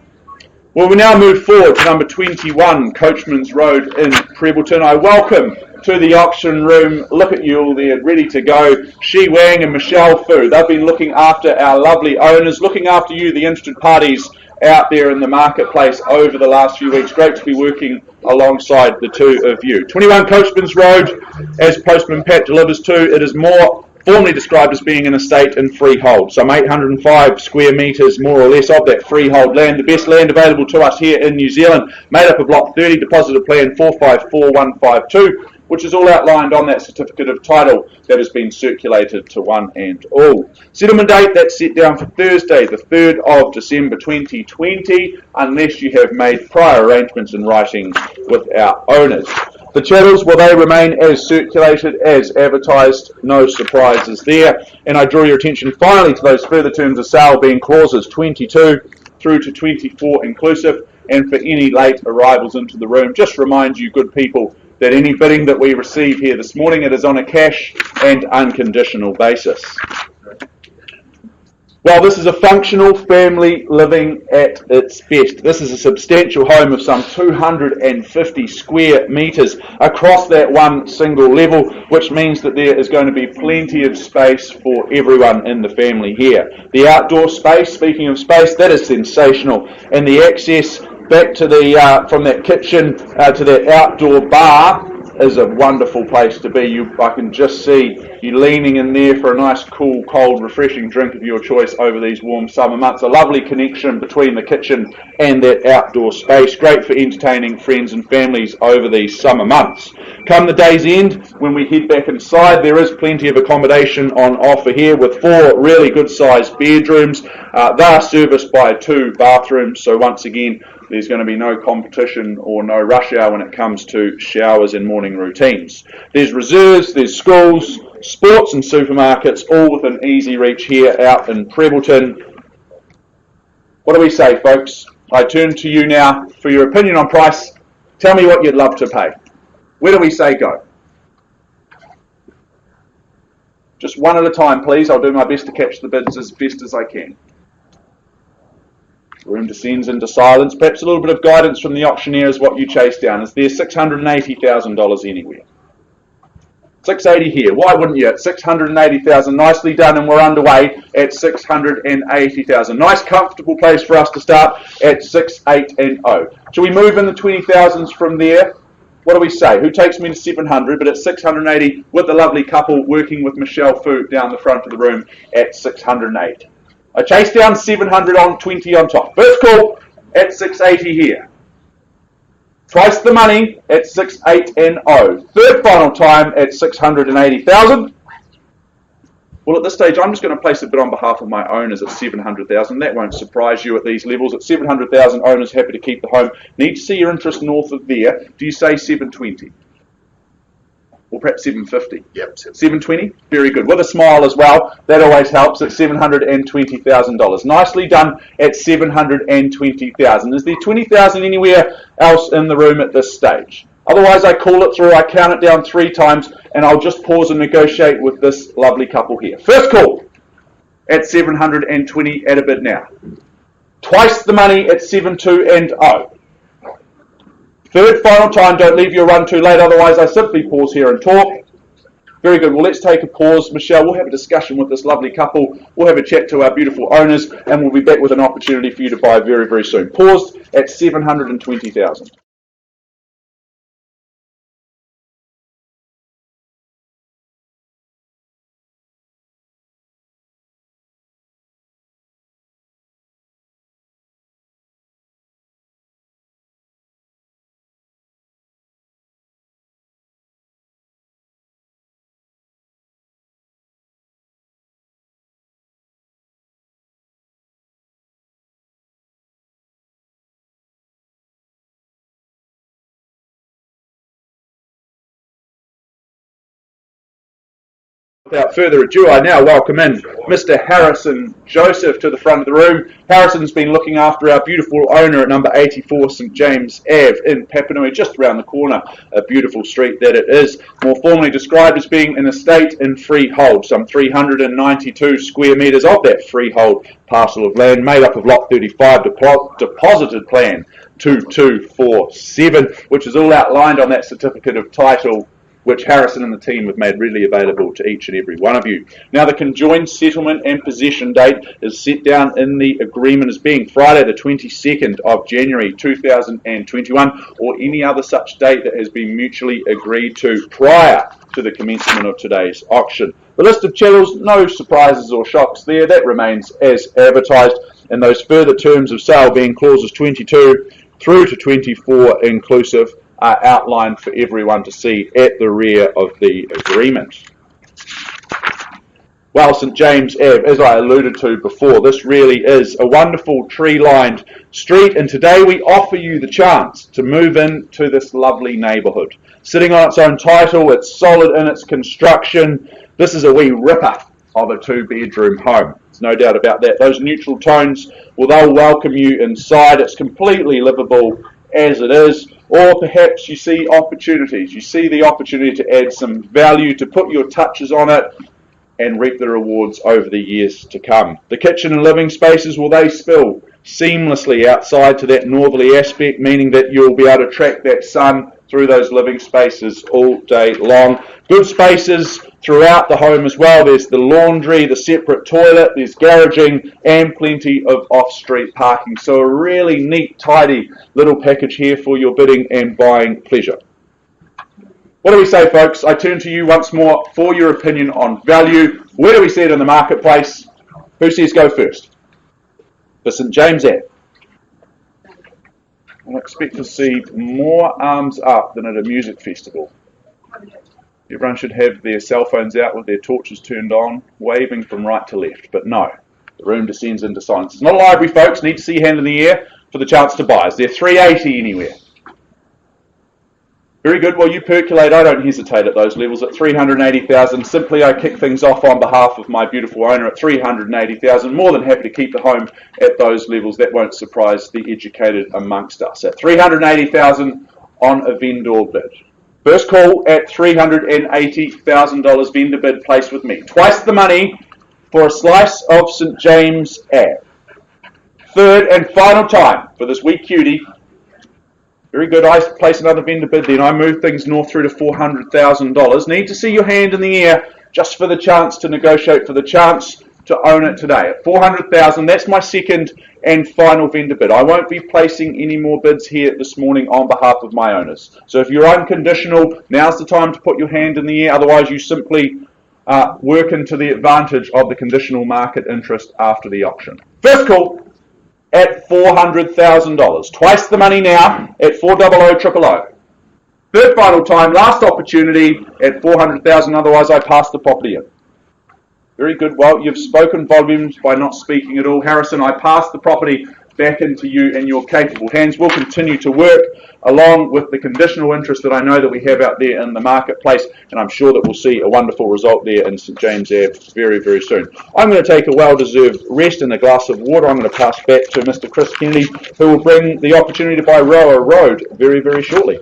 Well, we now move forward to number 21, Coachmans Road in Prebbleton. I welcome to the auction room, look at you all there, ready to go, Shi Wang and Michelle Fu. They've been looking after our lovely owners, looking after you, the interested parties out there in the marketplace over the last few weeks. Great to be working alongside the two of you. 21 Coachmans Road, as Postman Pat delivers to, it is more formally described as being an estate in freehold. Some 805 square metres more or less of that freehold land, the best land available to us here in New Zealand, made up of Block 30, Deposit of Plan 454152, which is all outlined on that certificate of title that has been circulated to one and all. Settlement date, that's set down for Thursday, the 3rd of December 2020, unless you have made prior arrangements in writing with our owners. The chattels, well, they remain as circulated, as advertised, no surprises there. And I draw your attention finally to those further terms of sale being clauses 22 through to 24 inclusive. And for any late arrivals into the room, just remind you, good people, that any bidding that we receive here this morning, it is on a cash and unconditional basis. Well, this is a functional family living at its best. This is a substantial home of some 250 square metres across that one single level, which means that there is going to be plenty of space for everyone in the family here. The outdoor space, speaking of space, that is sensational. And the access back to the from that kitchen to that outdoor bar is a wonderful place to be. I can just see you leaning in there for a nice, cool, cold, refreshing drink of your choice over these warm summer months. A lovely connection between the kitchen and that outdoor space. Great for entertaining friends and families over these summer months. Come the day's end, when we head back inside, there is plenty of accommodation on offer here with 4 really good-sized bedrooms. They are serviced by 2 bathrooms, so once again, there's going to be no competition or no rush hour when it comes to showers and morning routines. There's reserves, there's schools, sports and supermarkets, all within easy reach here out in Prebbleton. What do we say, folks? I turn to you now for your opinion on price. Tell me what you'd love to pay. Where do we say go? Just one at a time, please. I'll do my best to catch the bids as best as I can. The room descends into silence. Perhaps a little bit of guidance from the auctioneer is what you chase down. Is there $680,000 anywhere? 680 here. Why wouldn't you? At 680,000, nicely done, and we're underway at 680,000. Nice, comfortable place for us to start at 680. Shall we move in the 20,000s from there? What do we say? Who takes me to 700? But at 680, with the lovely couple working with Michelle Fu down the front of the room at 608. I chase down 700 on 20 on top. First call at 680 here. Twice the money at 680. Third final time at 680,000. Well, at this stage, I'm just going to place a bid on behalf of my owners at 700,000. That won't surprise you at these levels. At 700,000, owners happy to keep the home. Need to see your interest north of there. Do you say 720? Or perhaps 750? Yep. 720? Very good. With a smile as well. That always helps at $720,000. Nicely done at $720,000. Is there 20,000 anywhere else in the room at this stage? Otherwise, I call it through. I count it down 3 times, and I'll just pause and negotiate with this lovely couple here. First call at 720 at a bid now. Twice the money at 720. Third final time, don't leave your run too late, otherwise I simply pause here and talk. Very good, well let's take a pause. Michelle, we'll have a discussion with this lovely couple, we'll have a chat to our beautiful owners, and we'll be back with an opportunity for you to buy very, very soon. Paused at $720,000. Without further ado, I now welcome in Mr. Harrison Joseph to the front of the room. Harrison's been looking after our beautiful owner at number 84 St James Ave in Papanui, just around the corner, a beautiful street that it is, more formally described as being an estate in freehold, some 392 square metres of that freehold parcel of land made up of Lot 35 deposited plan 2247, which is all outlined on that certificate of title which Harrison and the team have made readily available to each and every one of you. Now, the conjoined settlement and possession date is set down in the agreement as being Friday the 22nd of January 2021, or any other such date that has been mutually agreed to prior to the commencement of today's auction. The list of chattels, no surprises or shocks there, that remains as advertised, and those further terms of sale being clauses 22 through to 24 inclusive are outlined for everyone to see at the rear of the agreement. Well, St James Ave, as I alluded to before, this really is a wonderful tree-lined street, and today we offer you the chance to move into this lovely neighbourhood. Sitting on its own title, it's solid in its construction. This is a wee ripper of a two-bedroom home. There's no doubt about that. Those neutral tones, well, they'll welcome you inside. It's completely livable as it is. Or perhaps you see opportunities. You see the opportunity to add some value, to put your touches on it, and reap the rewards over the years to come. The kitchen and living spaces, well, they spill seamlessly outside to that northerly aspect, meaning that you'll be able to track that sun through those living spaces all day long. Good spaces throughout the home as well. There's the laundry, the separate toilet, there's garaging, and plenty of off-street parking. So a really neat, tidy little package here for your bidding and buying pleasure. What do we say, folks? I turn to you once more for your opinion on value. Where do we see it in the marketplace? Who says go first? For St James Ave. I expect to see more arms up than at a music festival. Everyone should have their cell phones out with their torches turned on, waving from right to left. But no, the room descends into silence. It's not a library, folks. Need to see your hand in the air for the chance to buy. Is there 380 anywhere? Very good. Well, you percolate. I don't hesitate at those levels. At 380,000, simply I kick things off on behalf of my beautiful owner at 380,000. More than happy to keep the home at those levels. That won't surprise the educated amongst us. At 380,000 on a vendor bid. First call at $380,000 vendor bid placed with me. Twice the money for a slice of St James Ave. Third and final time for this wee cutie. Very good. I place another vendor bid then. I move things north through to $400,000. Need to see your hand in the air just for the chance to negotiate, for the chance to own it today. At $400,000, that's my second and final vendor bid. I won't be placing any more bids here this morning on behalf of my owners. So if you're unconditional, now's the time to put your hand in the air. Otherwise, you simply work into the advantage of the conditional market interest after the auction. First call at $400,000. Twice the money now at 400,000. Third final time, last opportunity at $400,000. Otherwise, I pass the property in. Very good. Well, you've spoken volumes by not speaking at all. Harrison, I pass the property back into you in your capable hands. We'll continue to work along with the conditional interest that I know that we have out there in the marketplace, and I'm sure that we'll see a wonderful result there in St James Ave very, very soon. I'm going to take a well-deserved rest and a glass of water. I'm going to pass back to Mr. Chris Kennedy, who will bring the opportunity to buy Roa Road very, very shortly.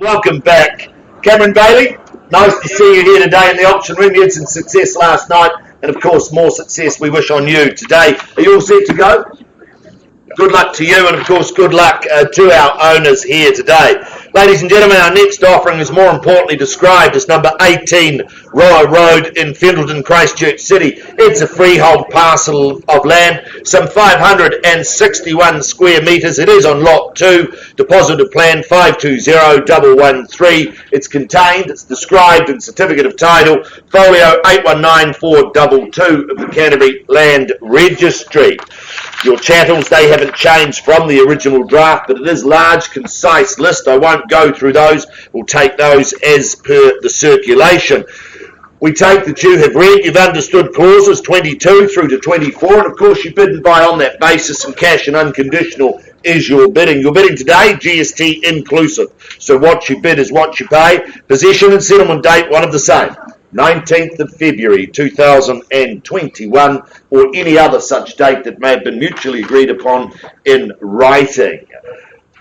Welcome back, Cameron Bailey. Nice to see you here today in the auction room. You had some success last night, and of course, more success we wish on you today. Are you all set to go? Good luck to you, and of course, good luck to our owners here today. Ladies and gentlemen, our next offering is more importantly described as number 18 Roa Road in Fendalton, Christchurch City. It's a freehold parcel of land, some 561 square metres. It is on lot 2, deposit of plan 520113. It's contained, it's described in certificate of title, folio 819422 of the Canterbury Land Registry. Your chattels, they haven't changed from the original draft, but it is large, concise list. I won't go through those. We'll take those as per the circulation. We take that you have read, you've understood clauses 22 through to 24, and of course you bid and buy on that basis, and cash and unconditional is your bidding. Your bidding today, GST inclusive. So what you bid is what you pay. Possession and settlement date, one of the same. 19th of February 2021, or any other such date that may have been mutually agreed upon in writing.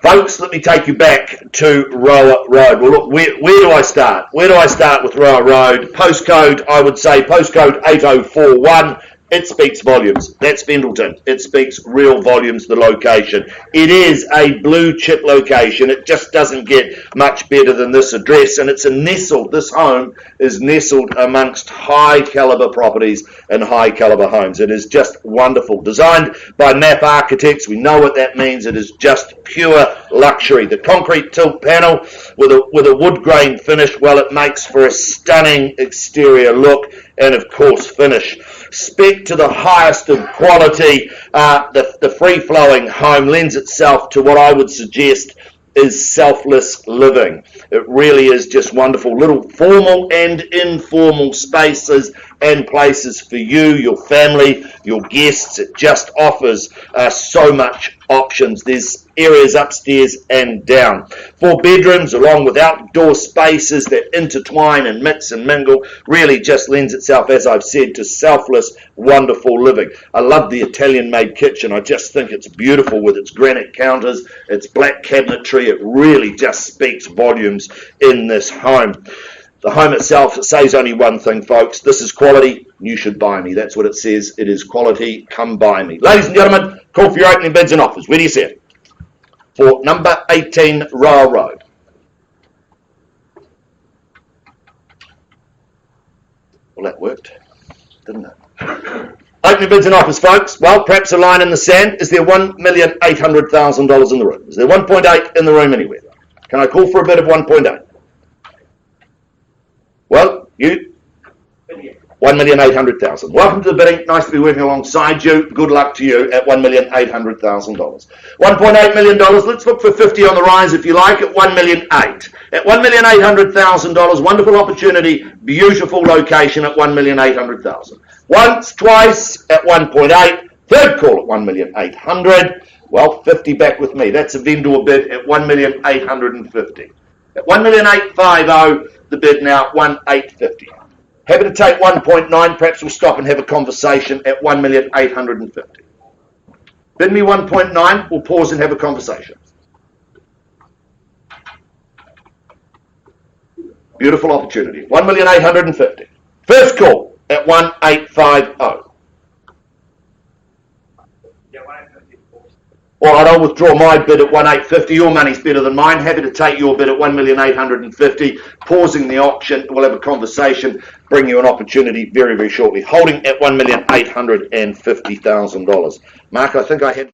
Folks, let me take you back to Roa Road. Well, look, where do I start? Where do I start with Roa Road? Postcode, I would say postcode 8041. It speaks volumes. That's Fendalton. It speaks real volumes, the location. It is a blue chip location. It just doesn't get much better than this address. And it's this home is nestled amongst high caliber properties and high caliber homes. It is just wonderful. Designed by MAP Architects. We know what that means. It is just pure luxury. The concrete tilt panel with a wood grain finish, well, it makes for a stunning exterior look and, of course, finish. Spec to the highest of quality. The free-flowing home lends itself to what I would suggest is selfless living. It really is just wonderful. Little formal and informal spaces and places for you, your family, your guests. It just offers so much options. There's areas upstairs and down. 4 bedrooms along with outdoor spaces that intertwine and mix and mingle really just lends itself, as I've said, to selfless, wonderful living. I love the Italian-made kitchen. I just think it's beautiful with its granite counters, its black cabinetry. It really just speaks volumes in this home. The home itself, it says only one thing, folks. This is quality. You should buy me. That's what it says. It is quality. Come buy me. Ladies and gentlemen, call for your opening bids and offers. Where do you see it? For number 18 Roa Road. Well, that worked, didn't it? Opening bids and offers, folks. Well, perhaps a line in the sand. Is there $1,800,000 in the room? Is there 1.8 in the room anywhere? Can I call for a bid of 1.8? Well, you? 1,800,000. Welcome to the bidding. Nice to be working alongside you. Good luck to you at $1,800,000. $1.8 million. Let's look for 50 on the rise if you like at $1,800,000. At $1,800,000. Wonderful opportunity. Beautiful location at $1,800,000. Once, twice at 1.8. Third call at $1,800,000. Well, 50 back with me. That's a vendor bid at $1,850,000. At $1,850,000. The bid now at $1,850,000. Happy to take 1.9. Perhaps we'll stop and have a conversation at $1,850,000. Bid me 1.9. We'll pause and have a conversation. Beautiful opportunity. 1,850,000. First call at 1,850,000. All right, I'll withdraw my bid at 1,850,000. Your money's better than mine. Happy to take your bid at 1,850,000. Pausing the auction. We'll have a conversation. Bring you an opportunity very, very shortly. Holding at $1,850,000. Mark, I think I had...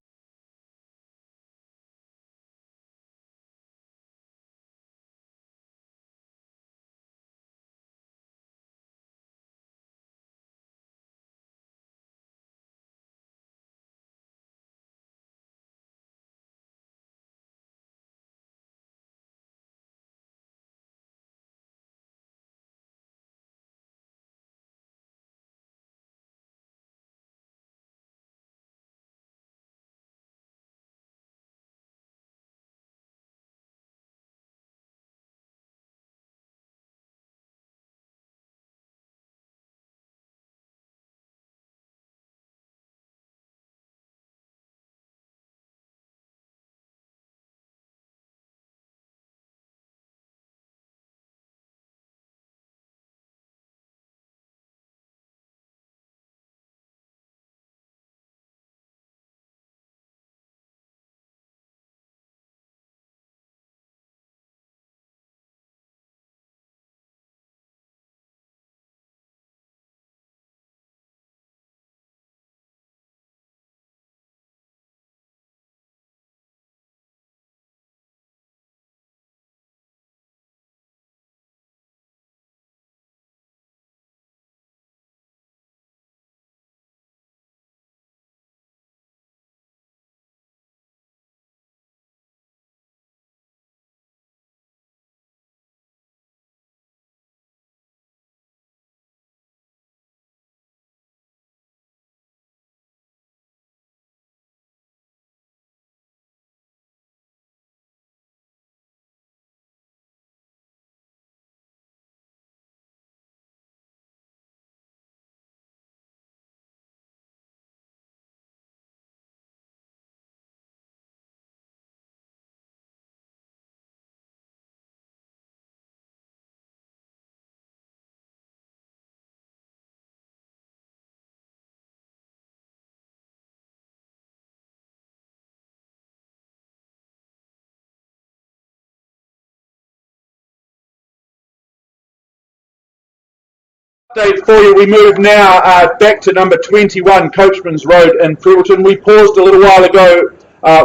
Update for you. We move now back to number 21, Coachmans Road in FENDALTON. We paused a little while ago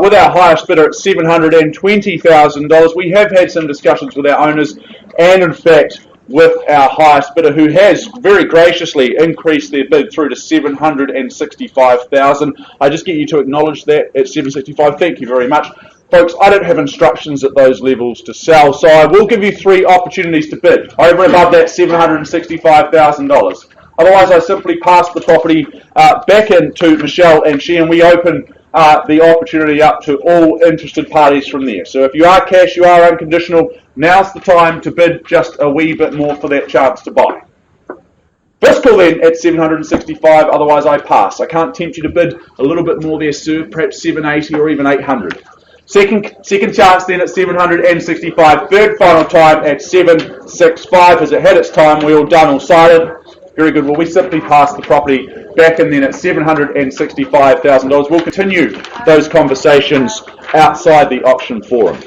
with our highest bidder at $720,000. We have had some discussions with our owners and, in fact, with our highest bidder, who has very graciously increased their bid through to $765,000. I just get you to acknowledge that at $765,000. Thank you very much. Folks, I don't have instructions at those levels to sell, so I will give you 3 opportunities to bid over and above that $765,000. Otherwise, I simply pass the property back into Michelle and she, and we open the opportunity up to all interested parties from there. So if you are cash, you are unconditional, now's the time to bid just a wee bit more for that chance to buy. First call then at $765, otherwise I pass. I can't tempt you to bid a little bit more there, sir, perhaps $780 or even $800. Second chance then at $765. Third final time at $765. Has it had its time wheel done or sighted? Very good. Well, we simply pass the property back in then at $765,000. We'll continue those conversations outside the auction forum.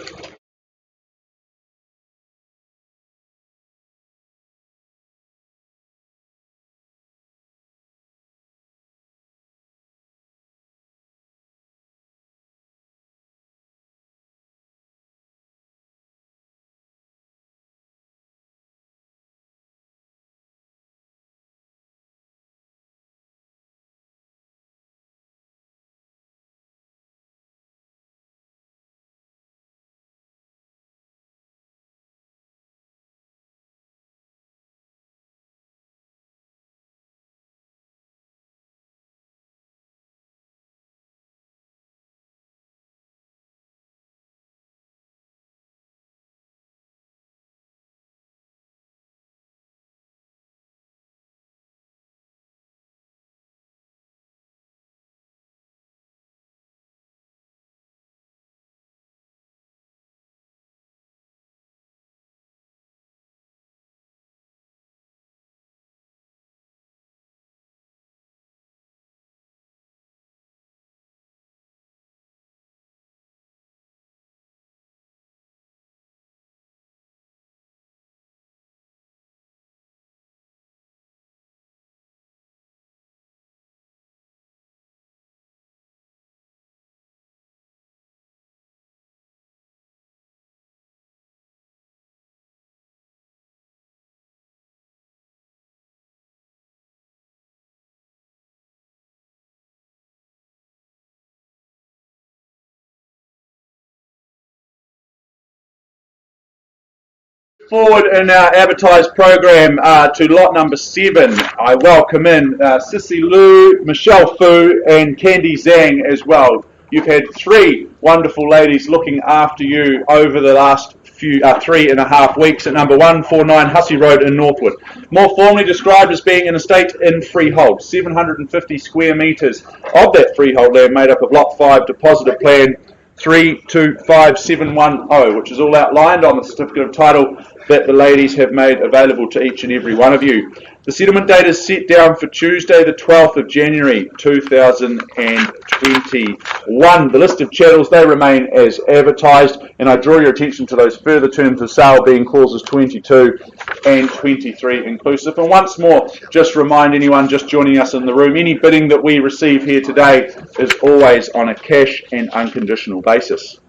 Forward in our advertised program to lot number 7. I welcome in Sissy Lou, Michelle Fu and Candy Zhang as well. You've had 3 wonderful ladies looking after you over the last 3.5 weeks at number 149 Hussey Road in Northwood. More formally described as being an estate in freehold, 750 square metres of that freehold land made up of lot 5 deposited plan 325710, which is all outlined on the certificate of title that the ladies have made available to each and every one of you. The settlement date is set down for Tuesday, the 12th of January 2021. The list of chattels, they remain as advertised, and I draw your attention to those further terms of sale being clauses 22 and 23 inclusive. And once more, just remind anyone just joining us in the room, any bidding that we receive here today is always on a cash and unconditional basis.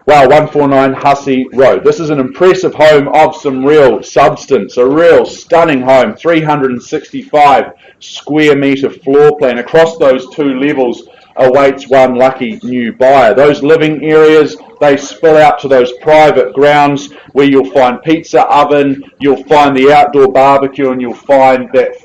Wow, 149 Hussey Road. This is an impressive home of some real substance, a real stunning home, 365 square metre floor plan. Across those 2 levels awaits one lucky new buyer. Those living areas, they spill out to those private grounds where you'll find pizza oven, you'll find the outdoor barbecue, and you'll find that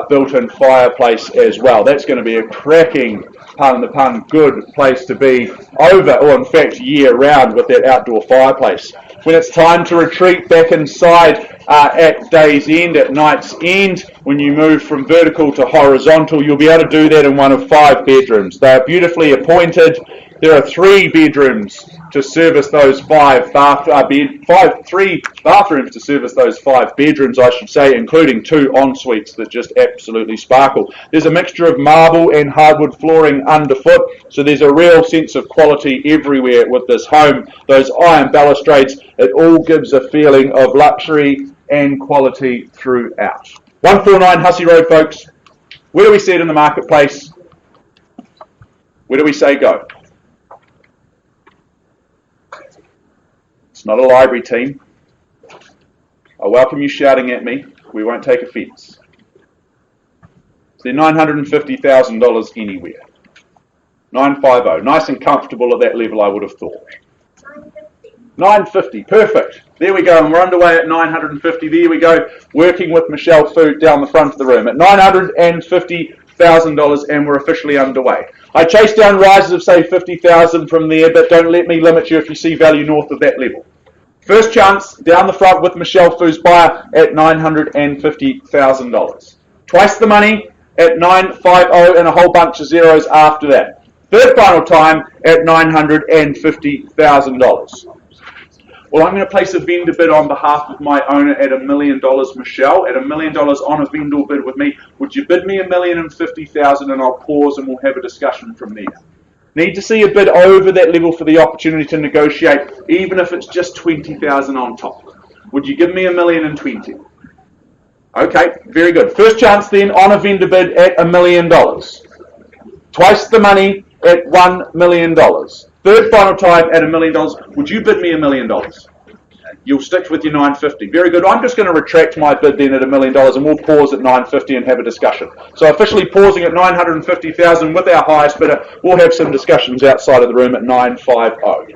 built-in fireplace as well. That's going to be a cracking, pardon the pun, good place to be over, or in fact year-round with that outdoor fireplace. When it's time to retreat back inside at day's end, at night's end, when you move from vertical to horizontal, you'll be able to do that in one of 5 bedrooms. They are beautifully appointed. There are 3 bedrooms to service those 3 bathrooms to service those 5 bedrooms, I should say, including 2 en-suites that just absolutely sparkle. There's a mixture of marble and hardwood flooring underfoot, so there's a real sense of quality everywhere with this home. Those iron balustrades, it all gives a feeling of luxury and quality throughout. 149 Hussey Road, folks. Where do we see it in the marketplace? Where do we say go? It's not a library team. I welcome you shouting at me. We won't take offence. They're $950,000 anywhere. 950. Nice and comfortable at that level, I would have thought. 950. Perfect. There we go. And we're underway at 950. There we go. Working with Michelle Food down the front of the room at $950,000, and we're officially underway. I chase down rises of, say, 50,000 from there, but don't let me limit you if you see value north of that level. First chance down the front with Michelle Food's buyer at $950,000. Twice the money at 950 and a whole bunch of zeros after that. Third final time at $950,000. Well, I'm going to place a vendor bid on behalf of my owner at $1 million, Michelle, at $1 million on a vendor bid with me. Would you bid me $1,050,000 and I'll pause and we'll have a discussion from there. Need to see a bid over that level for the opportunity to negotiate, even if it's just 20,000 on top. Would you give me $1,020,000? Okay, very good. First chance then on a vendor bid at $1 million. Twice the money at $1 million. Third final time at $1 million. Would you bid me $1 million? You'll stick with your 950. Very good. I'm just going to retract my bid then at $1 million, and we'll pause at 950 and have a discussion. So officially pausing at 950,000 with our highest bidder. We'll have some discussions outside of the room at 950.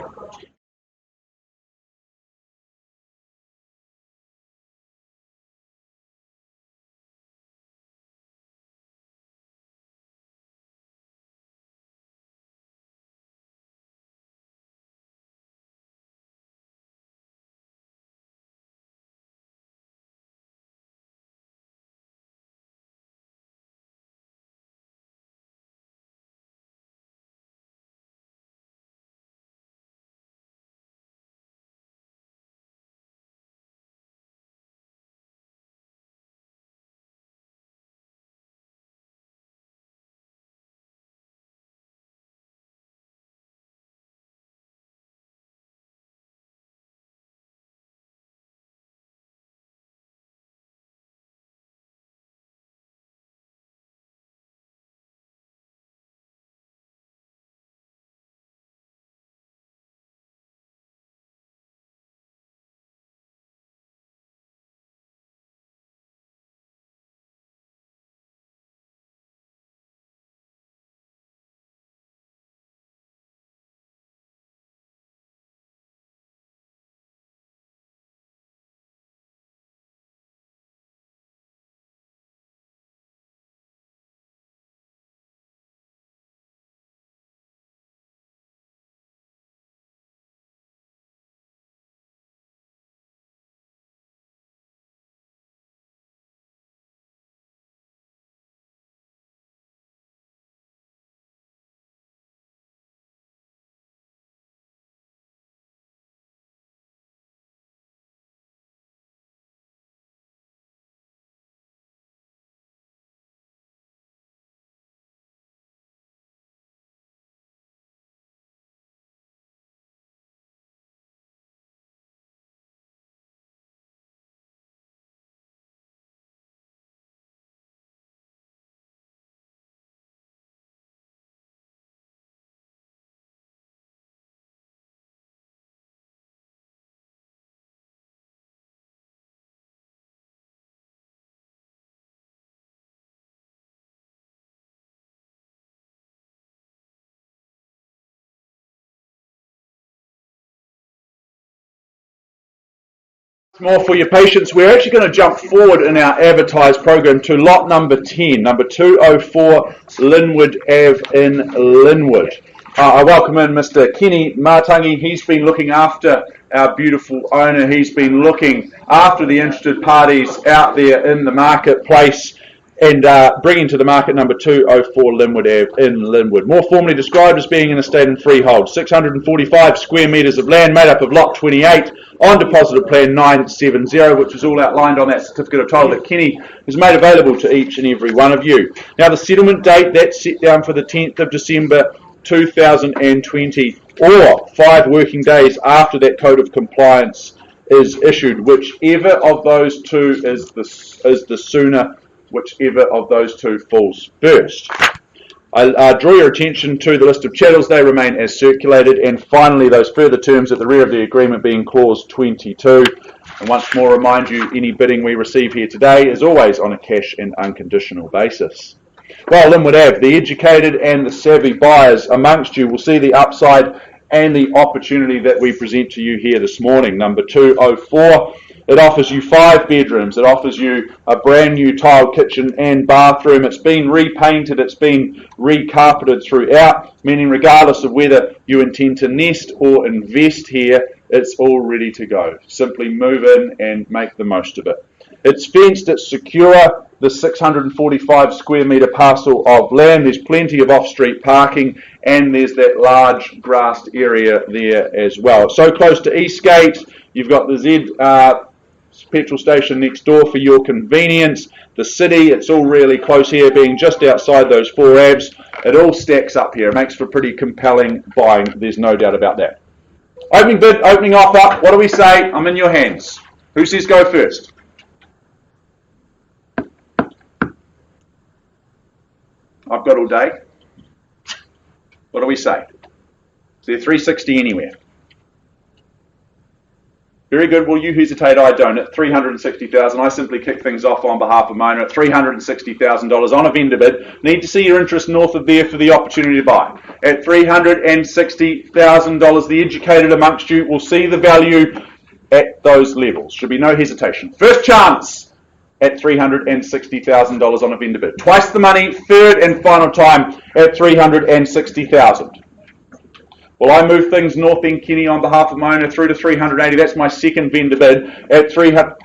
More for your patience. We're actually going to jump forward in our advertised program to lot number 10, number 204 Linwood Ave in Linwood. I welcome in Mr. Kenny Martangi. He's been looking after our beautiful owner. He's been looking after the interested parties out there in the marketplace and bringing to the market number 204 Linwood Ave in Linwood. More formally described as being an estate and freehold. 645 square metres of land made up of lot 28 on deposit of plan 970, which is all outlined on that certificate of title that Kenny has made available to each and every one of you. Now the settlement date, that's set down for the 10th of December 2020, or 5 working days after that code of compliance is issued. Whichever of those two is the sooner, whichever of those two falls first. I draw your attention to the list of chattels. They remain as circulated. And finally, those further terms at the rear of the agreement being clause 22. And once more remind you, any bidding we receive here today is always on a cash and unconditional basis. Well, Lynn would have, the educated and the savvy buyers amongst you will see the upside and the opportunity that we present to you here this morning. Number 204. It offers you 5 bedrooms. It offers you a brand new tiled kitchen and bathroom. It's been repainted. It's been recarpeted throughout, meaning regardless of whether you intend to nest or invest here, it's all ready to go. Simply move in and make the most of it. It's fenced, it's secure, the 645 square metre parcel of land. There's plenty of off-street parking and there's that large grassed area there as well. It's so close to Eastgate. You've got the Z petrol station next door for your convenience. The city, it's all really close here, being just outside those 4 abs. It all stacks up here. It makes for pretty compelling buying. There's no doubt about that. Opening bid, opening offer. What do we say? I'm in your hands. Who says go first? I've got all day. What do we say? Is there 360 anywhere? Very good. Well, you hesitate, I don't. At $360,000, I simply kick things off on behalf of my owner at $360,000 on a vendor bid. Need to see your interest north of there for the opportunity to buy. At $360,000, the educated amongst you will see the value at those levels. Should be no hesitation. First chance at $360,000 on a vendor bid. Twice the money, third and final time at $360,000. Well, I move things north in Kenny on behalf of my owner through to 380. That's my second vendor bid at 300.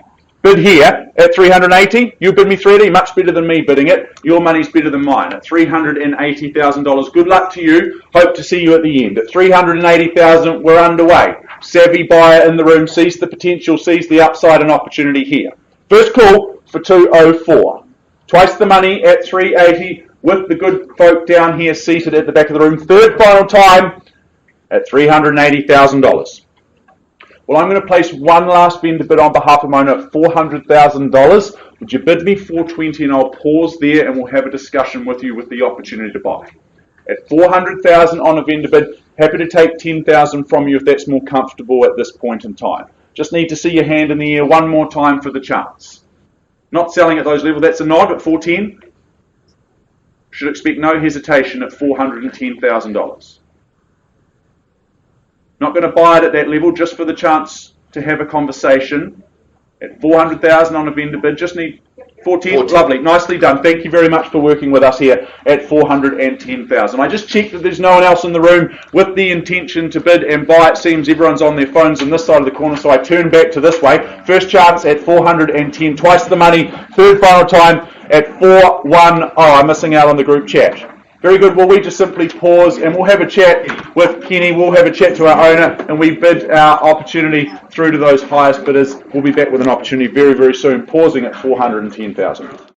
Bid here at 380. You bid me 380. Much better than me bidding it. Your money's better than mine at $380,000. Good luck to you. Hope to see you at the end. At $380,000, we're underway. Savvy buyer in the room sees the potential, sees the upside and opportunity here. First call for 204. Twice the money at 380 with the good folk down here seated at the back of the room. Third final time at $380,000. Well, I'm going to place one last vendor bid on behalf of my owner at $400,000. Would you bid me $420 and I'll pause there and we'll have a discussion with you with the opportunity to buy. At $400,000 on a vendor bid, happy to take $10,000 from you if that's more comfortable at this point in time. Just need to see your hand in the air one more time for the chance. Not selling at those levels, that's a nod at $410. Should expect no hesitation at $410,000. Not going to buy it at that level just for the chance to have a conversation. At $400,000 on a vendor bid, just need $410. Lovely, nicely done. Thank you very much for working with us here at $410,000. I just checked that there's no one else in the room with the intention to bid and buy. It seems everyone's on their phones on this side of the corner, so I turn back to this way. First chance at $410, twice the money. Third final time at $410. I'm missing out on the group chat. Very good. Well, we just simply pause and we'll have a chat with Kenny. We'll have a chat to our owner and we bid our opportunity through to those highest bidders. We'll be back with an opportunity very, very soon, pausing at $410,000.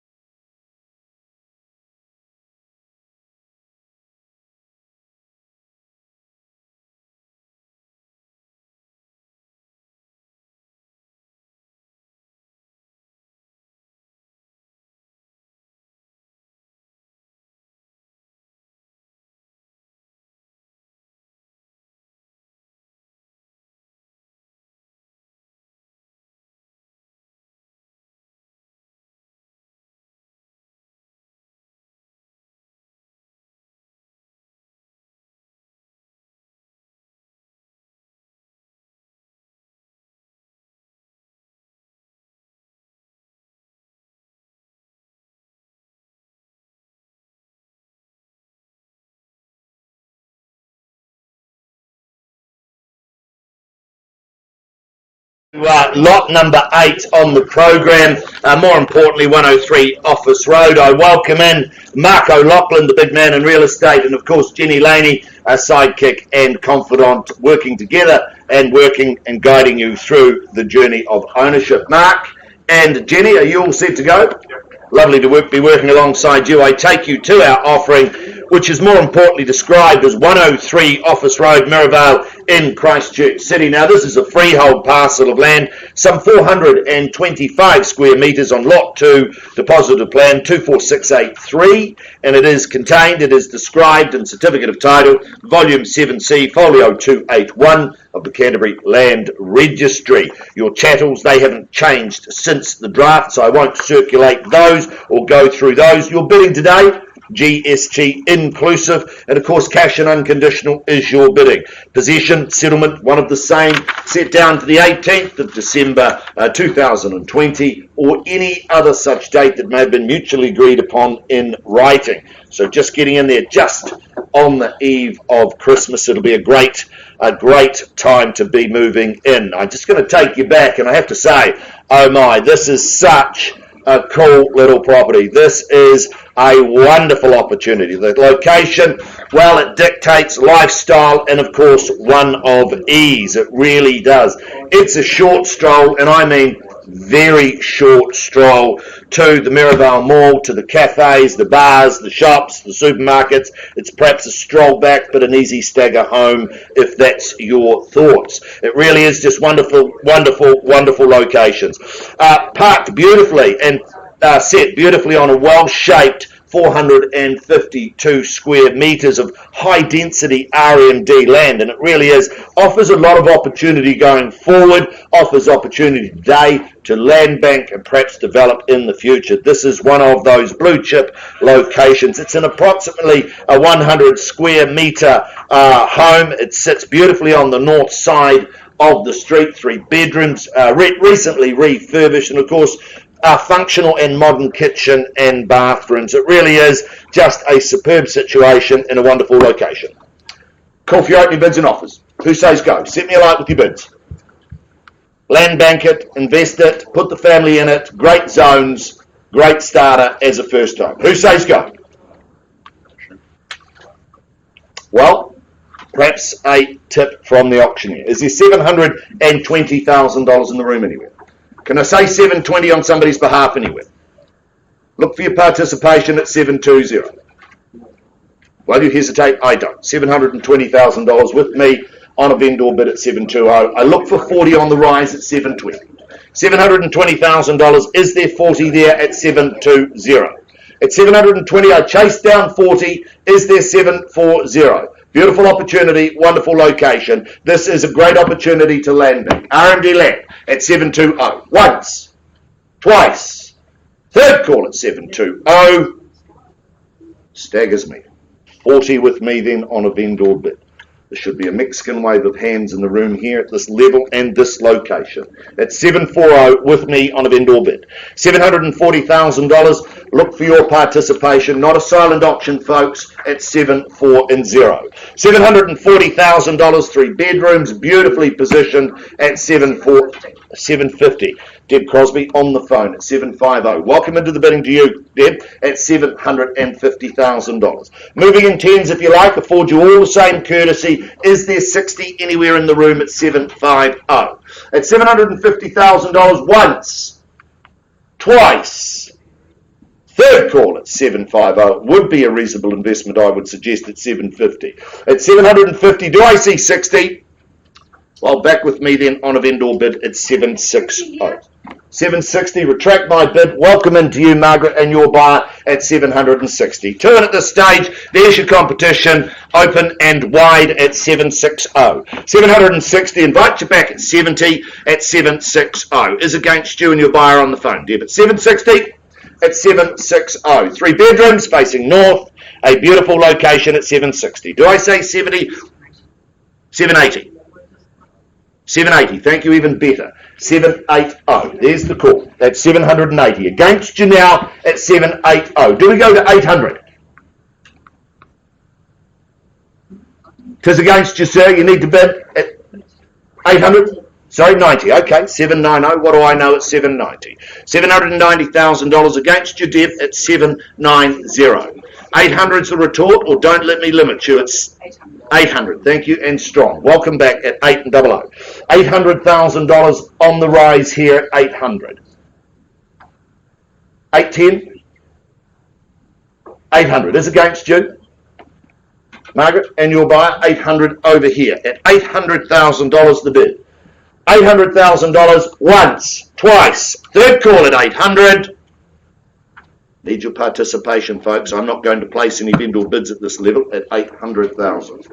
Lot number 8 on the programme, more importantly 103 Office Road. I welcome in Mark O'Loughlin, the big man in real estate, and of course Jenny Laney, our sidekick and confidant, working together and working and guiding you through the journey of ownership. Mark and Jenny, are you all set to go? Lovely to be working alongside you. I take you to our offering which is more importantly described as 103 Office Road, MERIVALE in Christchurch City. Now, this is a freehold parcel of land, some 425 square metres on Lot 2, Deposited Plan 24683, and it is described in Certificate of Title, Volume 7C, Folio 281 of the Canterbury Land Registry. Your chattels, they haven't changed since the draft, so I won't circulate those or go through those. Your bidding today, GST inclusive, and of course cash and unconditional is your bidding. Possession, settlement, one of the same, set down for the 18th of December 2020 or any other such date that may have been mutually agreed upon in writing. So just getting in there just on the eve of Christmas. It'll be a great time to be moving in. I'm just going to take you back, and I have to say, oh my, this is such a cool little property. This is a wonderful opportunity. The location, well, it dictates lifestyle and of course one of ease. It really does. It's a short stroll, and I mean very short stroll, to the MERIVALE Mall, to the cafes, the bars, the shops, the supermarkets. It's perhaps a stroll back, but an easy stagger home if that's your thoughts. It really is just wonderful, wonderful, wonderful locations. Parked beautifully and set beautifully on a well-shaped 452 square metres of high-density RMD land, and it really offers a lot of opportunity going forward, offers opportunity today to land bank and perhaps develop in the future. This is one of those blue-chip locations. It's an approximately a 100 square metre home. It sits beautifully on the north side of the street, 3 bedrooms, recently refurbished, and of course functional and modern kitchen and bathrooms. It really is just a superb situation in a wonderful location. Call for your opening bids and offers. Who says go? Set me a light with your bids. Land bank it, invest it, put the family in it, great zones, great starter as a first home. Who says go? Well, perhaps a tip from the auctioneer. Is there $720,000 in the room anywhere? Can I say 720 on somebody's behalf anywhere? Look for your participation at 720. Why do you hesitate? I don't. $720,000 with me on a vendor bid at 720. I look for 40 on the rise at 720. $720,000. Is there 40 there at 720? At 720, I chased down 40. Is there 740? Beautiful opportunity, wonderful location. This is a great opportunity to land bank. RMD land at 720. Once, twice, third call at 720. Staggers me. 40 with me then on a vendor bid. There should be a Mexican wave of hands in the room here at this level and this location. At 740 with me on a vendor bid. $740,000. Look for your participation. Not a silent auction, folks. At 740. $740,000. 3 bedrooms, beautifully positioned at 750. Deb Crosby on the phone at 750. Welcome into the bidding to you, Deb, at $750,000. Moving in tens, if you like, afford you all the same courtesy. Is there 60 anywhere in the room at 750? At $750,000 once, twice, third call at 750 would be a reasonable investment, I would suggest, at 750. At 750, do I see 60? Well, back with me then on a vendor bid at 760. 760, retract my bid. Welcome into you, Margaret, and your buyer at 760. 2 in at this stage. There's your competition, open and wide at 760. 760, invite you back at 70 at 760. Is against you and your buyer on the phone, Deb, at 760 at 760. 3 bedrooms facing north, a beautiful location at 760. Do I say 70? 780. 780, thank you, even better. 780, there's the call. That's 780. Against you now at 780. Do we go to 800? Tis against you, sir. You need to bid at 800? Sorry, 90. Okay, 790. What do I know at 790? $790,000 against you, Deb, at 790. 800's the retort, or don't let me limit you. It's 800. Thank you, and strong. Welcome back at 800. $800,000 on the rise here at 800. 810. 800 is against you. Margaret, and your buyer, 800 over here at $800,000 the bid. $800,000 once, twice, third call at 800. Need your participation, folks. I'm not going to place any vendor bids at this level at 800,000.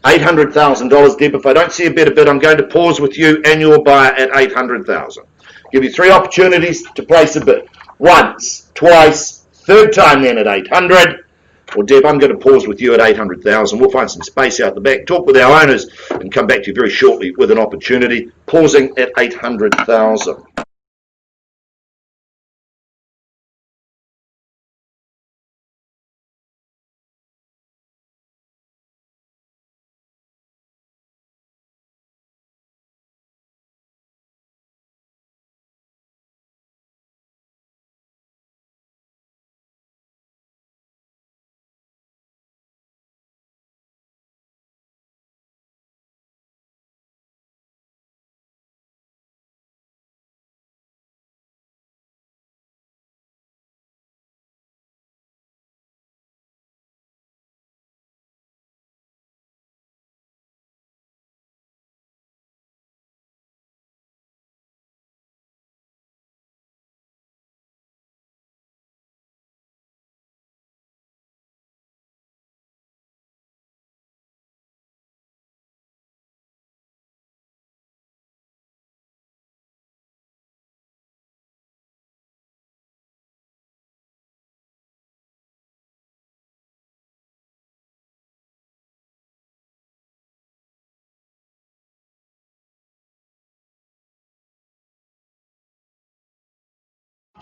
$800,000, Deb. If I don't see a better bid, I'm going to pause with you and your buyer at 800,000. Give you 3 opportunities to place a bid. Once, twice, third time then at 800. Well, Deb, I'm going to pause with you at 800,000. We'll find some space out the back, talk with our owners, and come back to you very shortly with an opportunity. Pausing at 800,000.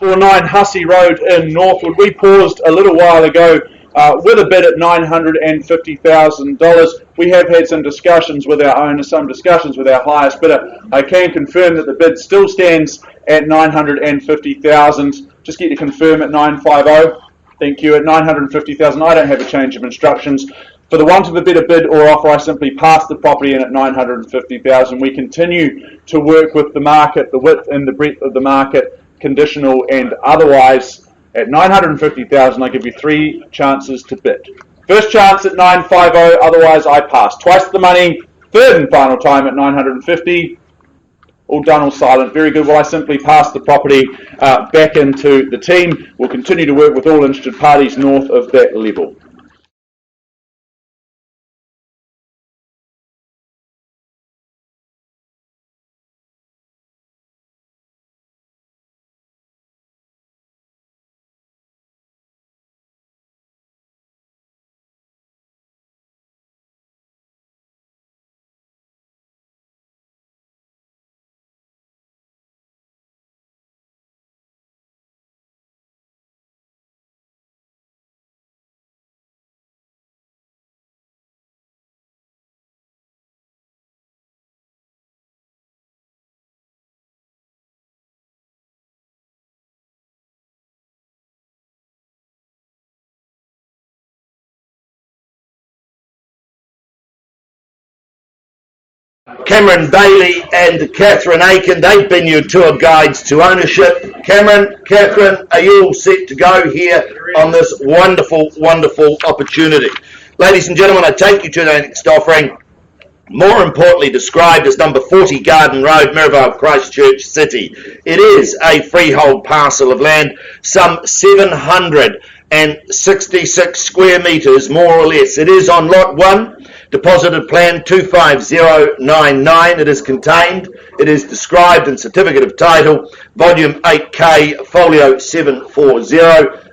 Nine Hussey Road in Northwood. We paused a little while ago with a bid at $950,000. We have had some discussions with our owner, some discussions with our highest bidder. I can confirm that the bid still stands at $950,000. Just get to confirm at 950. Thank you. At $950,000. I don't have a change of instructions. For the want of a better bid or offer, I simply pass the property in at $950,000. We continue to work with the market, the width and the breadth of the market, conditional and otherwise. At $950,000, I give you 3 chances to bid. First chance at $950, otherwise I pass. Twice the money, third and final time at $950. All done, all silent. Very good. Well, I simply pass the property back into the team. We'll continue to work with all interested parties north of that level. Cameron Bailey and Catherine Aiken, they've been your tour guides to ownership. Cameron, Catherine, are you all set to go here on this wonderful, wonderful opportunity? Ladies and gentlemen, I take you to the next offering, more importantly described as number 40 Garden Road, MERIVALE, Christchurch City. It is a freehold parcel of land, some 766 square metres, more or less. It is on lot 1. Deposited plan 25099. It is contained. It is described in Certificate of Title, Volume 8K, Folio 740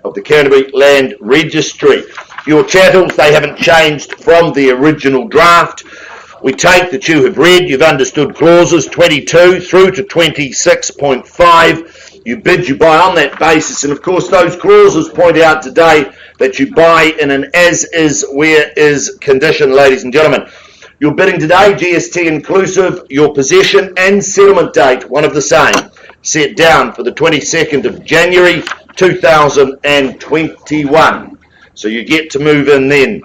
of the Canterbury Land Registry. Your chattels, they haven't changed from the original draft. We take that you have read, you've understood clauses 22 through to 26.5. You bid, you buy on that basis, and of course those clauses point out today that you buy in an as-is, where-is condition, ladies and gentlemen. Your bidding today, GST inclusive, your possession and settlement date, one of the same, set down for the 22nd of January 2021. So you get to move in then.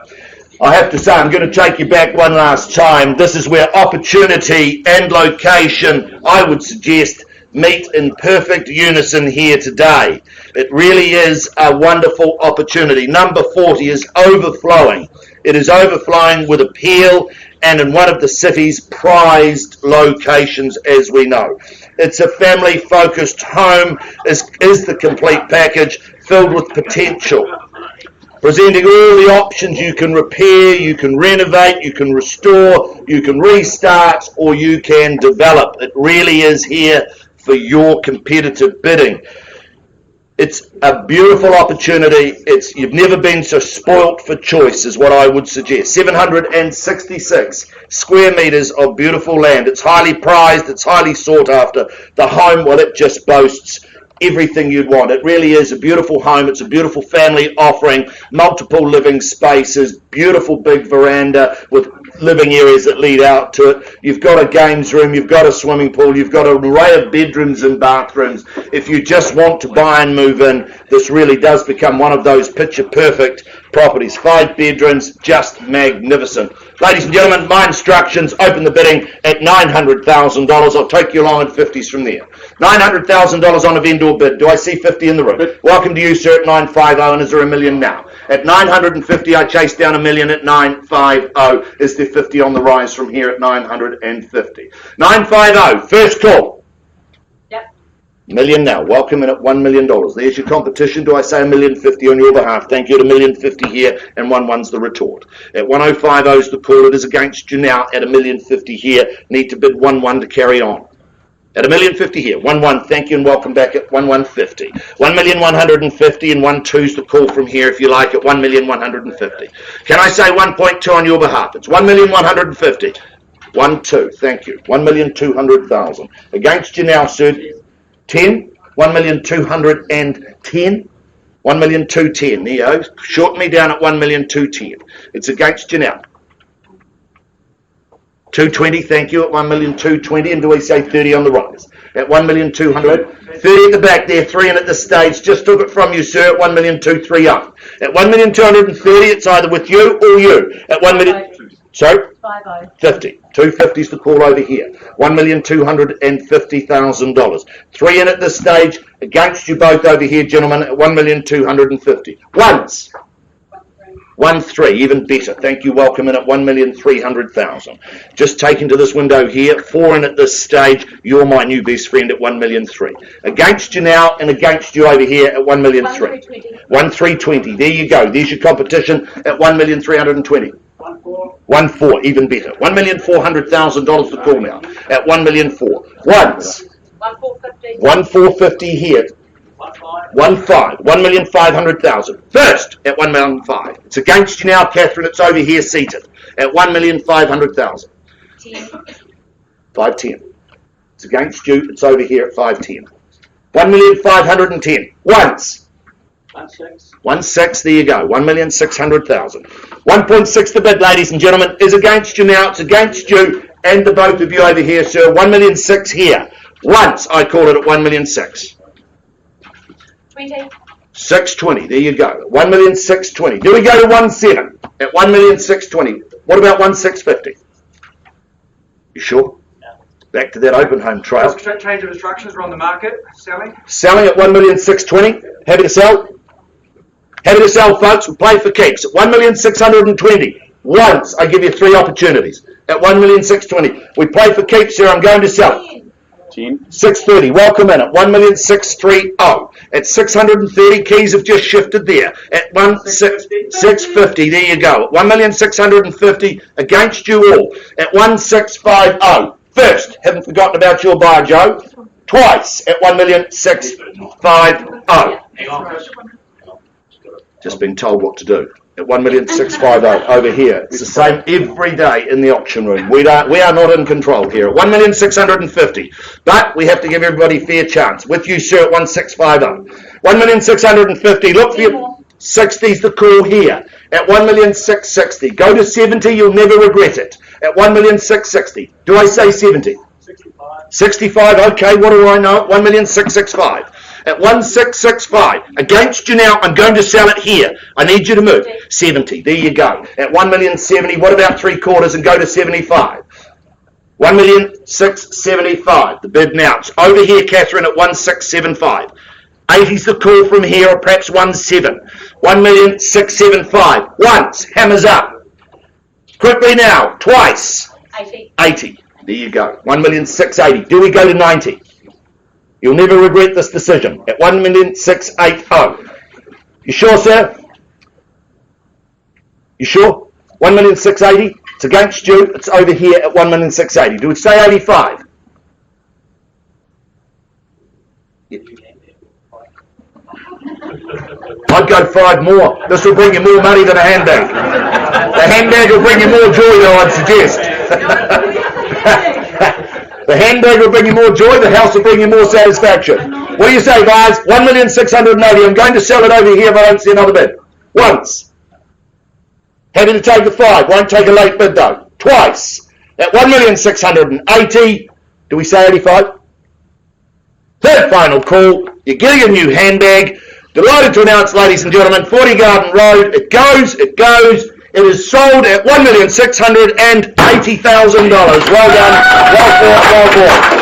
I have to say, I'm going to take you back one last time. This is where opportunity and location, I would suggest, meet in perfect unison here today. It really is a wonderful opportunity. Number 40 is overflowing It is overflowing with appeal and in one of the city's prized locations, as we know. It's a family-focused home, is the complete package, filled with potential, presenting all the options. You can repair, you can renovate, you can restore, you can restart, or you can develop. It really is here for your competitive bidding. It's a beautiful opportunity. You've never been so spoilt for choice, is what I would suggest. 766 square metres of beautiful land. It's highly prized. It's highly sought after. The home, well, it just boasts everything you'd want. It really is a beautiful home. It's a beautiful family offering, multiple living spaces, beautiful big veranda with living areas that lead out to it. You've got a games room, you've got a swimming pool, you've got an array of bedrooms and bathrooms. If you just want to buy and move in, this really does become one of those picture perfect properties. 5 bedrooms, just magnificent. Ladies and gentlemen, my instructions: open the bidding at $900,000. I'll take you along in 50s from there. $900,000 on a vendor bid. Do I see 50 in the room? Welcome to you, sir, at 950, and is there a million now? At 950, I chase down a million at 950. Is there 50 on the rise from here at 950? 950, first call. Yep. Million now. Welcome in at $1 million. There's your competition. Do I say $1,050,000 on your behalf? Thank you. At $1,050,000 here, and 1-1's the retort. At 1050 is the call. It is against you now at $1,050,000 here. Need to bid 1-1 to carry on. At $1,050,000 here, 1-1, thank you and welcome back at 1,150. 1,150,000 and 1-2's the call from here if you like at 1,150,000. Can I say 1.2 on your behalf? It's 1,150,000. 1-2, thank you. 1,200,000. Against you now, sir. 10. 1,210. 1,210. There you go. Shorten me down at 1,210. It's against you now. 220, thank you, at 1,220, and do we say 30 on the rise? At 1,200,000. 30 at the back there, 3 in at this stage. Just took it from you, sir, at 1,230. At 1,230, it's either with you or you. At 1 million. Sorry? 50. 250 is the call over here. $1,250,000. 3 in at this stage. Against you both over here, gentlemen, at 1,250,000. Once. 1-3, even better. Thank you. Welcome in at 1,300,000. Just taken to this window here. 4 in at this stage. You're my new best friend at 1,300,000. Against you now and against you over here at 1,300,000. 1,320. There you go. There's your competition at 1,320,000. 1-4, even better. $1,400,000 to call now at 1,400,000. Once. 1,450 here. 1-5, 1,500,000. First at 1,500,000. It's against you now, Catherine. It's over here seated at 1,500,000. 510. It's against you. It's over here at 510. 1,510,000. Once. 1.6. There you go. 1,600,000. 1.6 the bid, ladies and gentlemen, is against you now. It's against you and the both of you over here, sir. 1,600,000 here. Once I call it at 1,600,000. 620. There you go. 1,620,000. Do we go to 1.7 at 1,620,000? What about 1,650,000? You sure? Yeah. Back to that open home trail. Change of instructions. We're on the market. Selling. Selling at 1,620,000. Happy to sell. Happy to sell, folks. We play for keeps at 1,620,000. Once I give you 3 opportunities at 1,620,000. We play for keeps here. I'm going to sell. 630. Welcome in at 1,630,000. At 630, keys have just shifted there. At 650, there you go. At 1,650,000 against you all. At 1,650,000. First, haven't forgotten about your buyer, Joe. Twice at 1,650,000. Just been told what to do. At 1,650,000 over here. It's the same every day in the auction room. We are not in control here. At 1,650,000. But we have to give everybody a fair chance. With you, sir, at 1,650,000. 1,650,000. Look for your 60's the call here. At 1,660,000. Go to 70, you'll never regret it. At 1,660,000. Do I say 70? 65. Okay, what do I know? 1,665,000. At 1,665,000. Against you now, I'm going to sell it here. I need you to move. 70. There you go. At 1,070,000. What about 3/4 and go to 75? 1,675,000. The bid now. It's over here, Catherine, at 1,675,000. 80's the call from here, or perhaps 1.7. 1,675,000. Once. Hammers up. Quickly now, twice. 80. 80. There you go. 1,680,000. Do we go to 90? You'll never regret this decision. At 1,680,000. You sure, sir? You sure? 1,680,000. It's against you. It's over here at 1,680,000. Do we say 85? I'd go 5 more. This will bring you more money than a handbag. The handbag will bring you more joy, though, I'd suggest. The handbag will bring you more joy. The house will bring you more satisfaction. What do you say, guys? 1,680,000. I'm going to sell it over here if I don't see another bid. Once. Happy to take the 5. Won't take a late bid, though. Twice. At 1,680,000. Do we say 85? Third final call. You're getting a new handbag. Delighted to announce, ladies and gentlemen, 40 Garden Road. It goes. It is sold at $1,680,000. Well done. Well bought.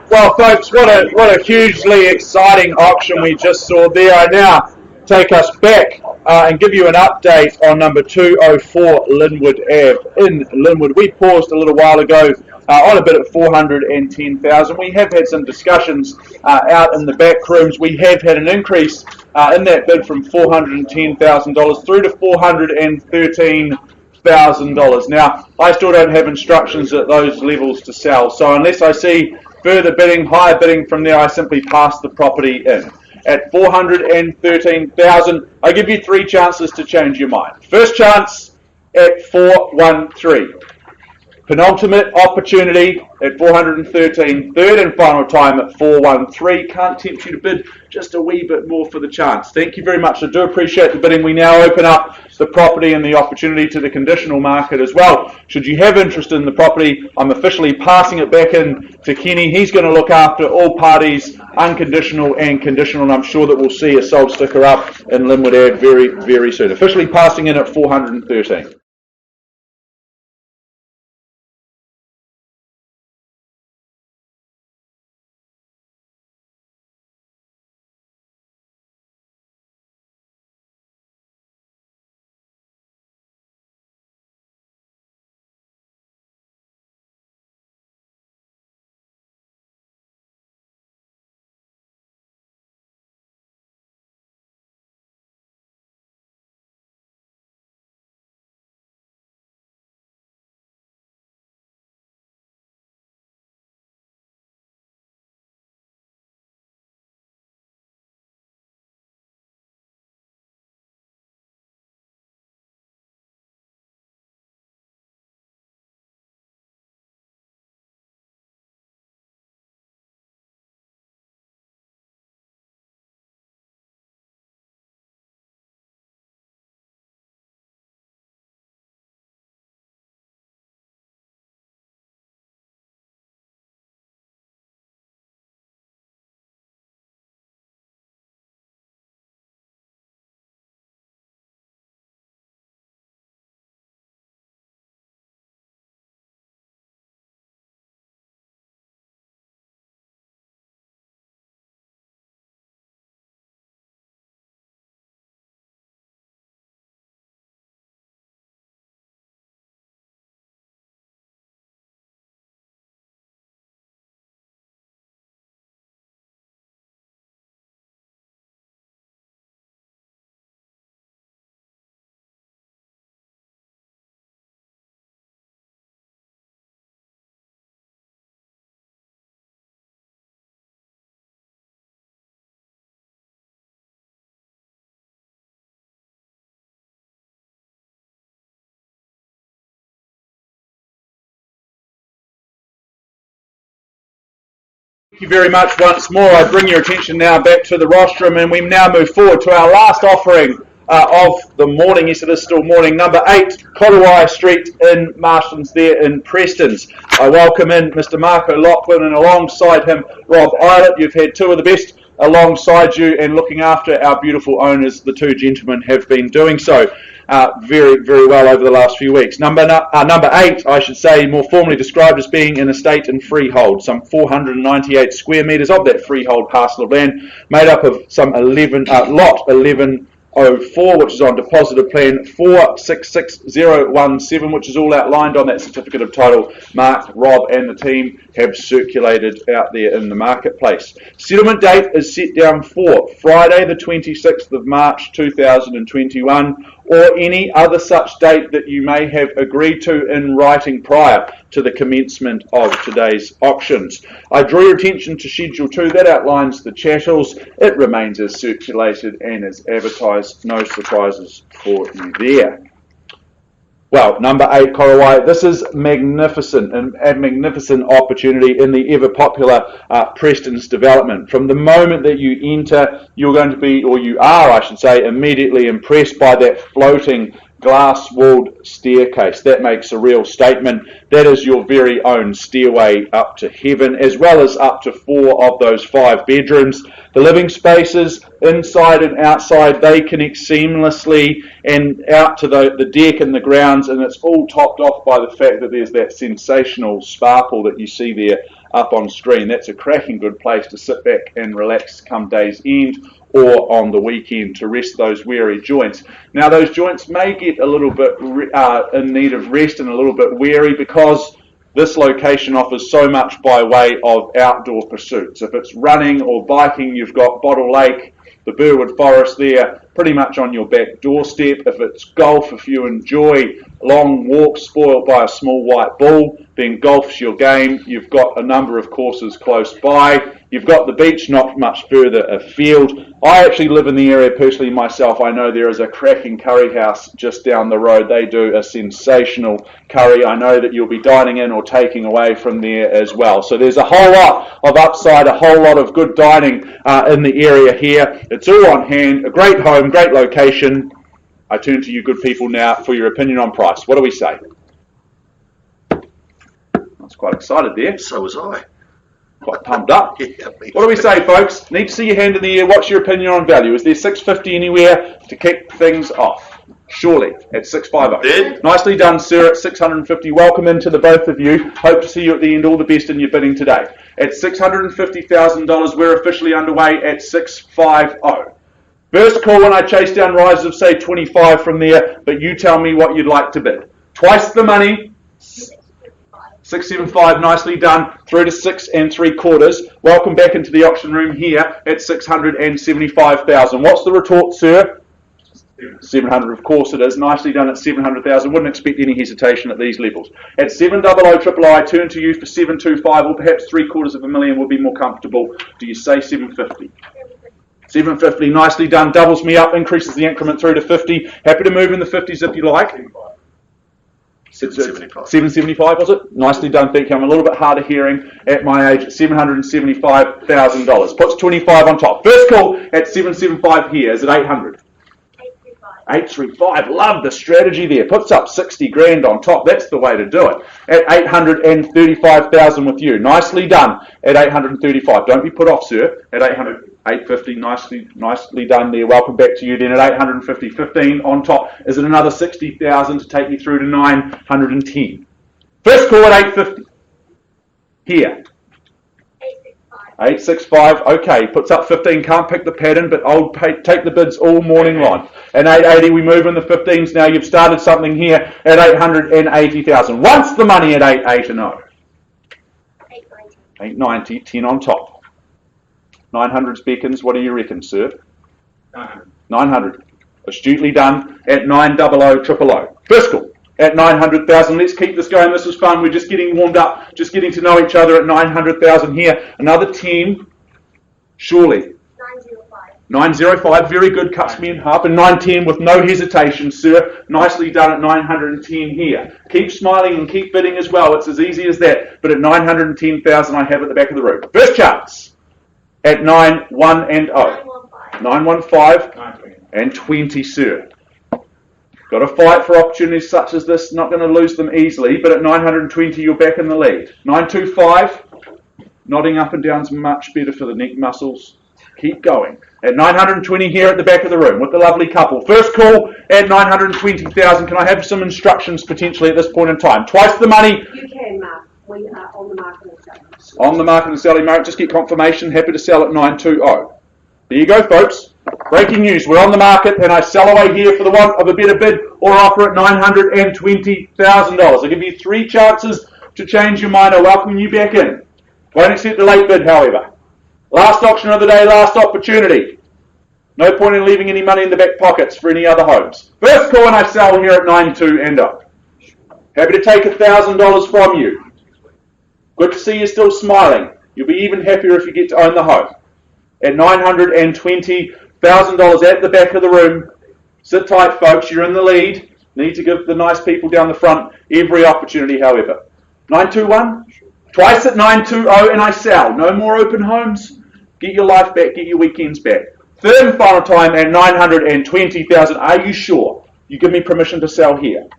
Well, folks, what a hugely exciting auction we just saw there. I now take us back and give you an update on number 204 Linwood Ave in Linwood. We paused a little while ago on a bid at 410,000. We have had some discussions out in the back rooms. We have had an increase in that bid from $410,000 through to $413,000. Now, I still don't have instructions at those levels to sell, so unless I see further bidding, higher bidding from there, I simply pass the property in. At 413,000, I give you 3 chances to change your mind. First chance at 413. Penultimate opportunity at 413, third and final time at 413. Can't tempt you to bid just a wee bit more for the chance. Thank you very much. I do appreciate the bidding. We now open up the property and the opportunity to the conditional market as well. Should you have interest in the property, I'm officially passing it back in to Kenny. He's going to look after all parties, unconditional and conditional, and I'm sure that we'll see a sold sticker up in Linwood Ave very, very soon. Officially passing in at 413. Thank you very much once more. I bring your attention now back to the rostrum, and we now move forward to our last offering of the morning. Yes, it is still morning. Number 8, Korowai Street in Marston's there in Preston's. I welcome in Mr. Mark O'Loughlin, and alongside him Rob Eilert. You've had two of the best alongside you and looking after our beautiful owners. The two gentlemen have been doing so very, very well over the last few weeks. Number 8, I should say, more formally described as being an estate and freehold, some 498 square metres of that freehold parcel of land, made up of some lot 1104, which is on deposit of plan 466017, which is all outlined on that certificate of title. Mark, Rob and the team have circulated out there in the marketplace. Settlement date is set down for Friday the 26th of March 2021, or any other such date that you may have agreed to in writing prior to the commencement of today's auctions. I draw your attention to Schedule 2. That outlines the chattels. It remains as circulated and as advertised. No surprises for you there. Well, number 8, Korowai, this is magnificent, and a magnificent opportunity in the ever-popular Preston's development. From the moment that you enter, you're going to be, or you are, I should say, immediately impressed by that floating glass-walled staircase. That makes a real statement. That is your very own stairway up to heaven, as well as up to 4 of those 5 bedrooms. The living spaces, inside and outside, they connect seamlessly and out to the deck and the grounds, and it's all topped off by the fact that there's that sensational sparkle that you see there up on screen. That's a cracking good place to sit back and relax come day's end, or on the weekend to rest those weary joints. Now, those joints may get a little bit in need of rest and a little bit weary, because this location offers so much by way of outdoor pursuits. If it's running or biking, you've got Bottle Lake, the Burwood Forest there, pretty much on your back doorstep. If it's golf, if you enjoy long walks spoiled by a small white ball, then golf's your game. You've got a number of courses close by. You've got the beach not much further afield. I actually live in the area personally myself. I know there is a cracking curry house just down the road. They do a sensational curry. I know that you'll be dining in or taking away from there as well. So there's a whole lot of upside, a whole lot of good dining in the area here. It's all on hand, a great home, great location. I turn to you good people now for your opinion on price. What do we say? I was quite excited there. So was I. Quite pumped up. Yeah, What do we say, folks? Need to see your hand in the air. What's your opinion on value? Is there $650 anywhere to kick things off? Surely, at $650. Did? Nicely done, sir, at $650. Welcome into the both of you. Hope to see you at the end. All the best in your bidding today. At $650,000, we're officially underway at $650. First call when I chase down rises of, say, 25 from there, but you tell me what you'd like to bid. Twice the money. 675, nicely done, through to 6 3/4. Welcome back into the auction room here at 675,000. What's the retort, sir? 700, of course it is. Nicely done at 700,000. Wouldn't expect any hesitation at these levels. At 700 I turn to you for 725, or perhaps $750,000 would be more comfortable. Do you say 750? 750, nicely done. Doubles me up, increases the increment through to 50. Happy to move in the 50s if you like. 775 was it? Nicely done, thank you. I'm a little bit hard of hearing at my age. $775,000. Puts 25 on top. First call at 775 here. Is it 800? 835. Love the strategy there. Puts up 60 grand on top. That's the way to do it. At 835,000 with you. Nicely done at 835. Don't be put off, sir. At 800. 850, nicely done there. Welcome back to you then at 850, 15 on top. Is it another 60,000 to take you through to 910? First call at 850. Here. 865, okay, puts up 15, can't pick the pattern, but I'll take the bids all morning long. At 880, we move in the 15s now. You've started something here at 880,000. Once the money at 880. 890, 10 on top. 900's beckons. What do you reckon, sir? 900. Astutely done at 900 000. First call at 900,000. Let's keep this going. This is fun. We're just getting warmed up, just getting to know each other at 900,000 here. Another 10. Surely. 905. Very good. Cuts me in half. And 910 with no hesitation, sir. Nicely done at 910 here. Keep smiling and keep bidding as well. It's as easy as that. But at 910,000, I have at the back of the room. First chance. At 910. 915 and 20, sir. Got to fight for opportunities such as this. Not going to lose them easily, but at 920, you're back in the lead. 925, nodding up and down's much better for the neck muscles. Keep going. At 920 here at the back of the room with the lovely couple. First call at 920,000. Can I have some instructions potentially at this point in time? Twice the money. You can, Mark. We are on the market and selling. On the market and selling, Mark. Just get confirmation. Happy to sell at 920. There you go, folks. Breaking news. We're on the market, and I sell away here for the want of a better bid or offer at $920,000. I'll give you 3 chances to change your mind. I welcome you back in. Won't accept a late bid, however. Last auction of the day, last opportunity. No point in leaving any money in the back pockets for any other homes. First call, and I sell here at 920 and up. Happy to take $1,000 from you. Good to see you still smiling. You'll be even happier if you get to own the home. At $920,000 at the back of the room. Sit tight, folks. You're in the lead. Need to give the nice people down the front every opportunity, however. 921. Twice at 920 and I sell. No more open homes. Get your life back. Get your weekends back. Third and final time at 920,000. Are you sure? You give me permission to sell here.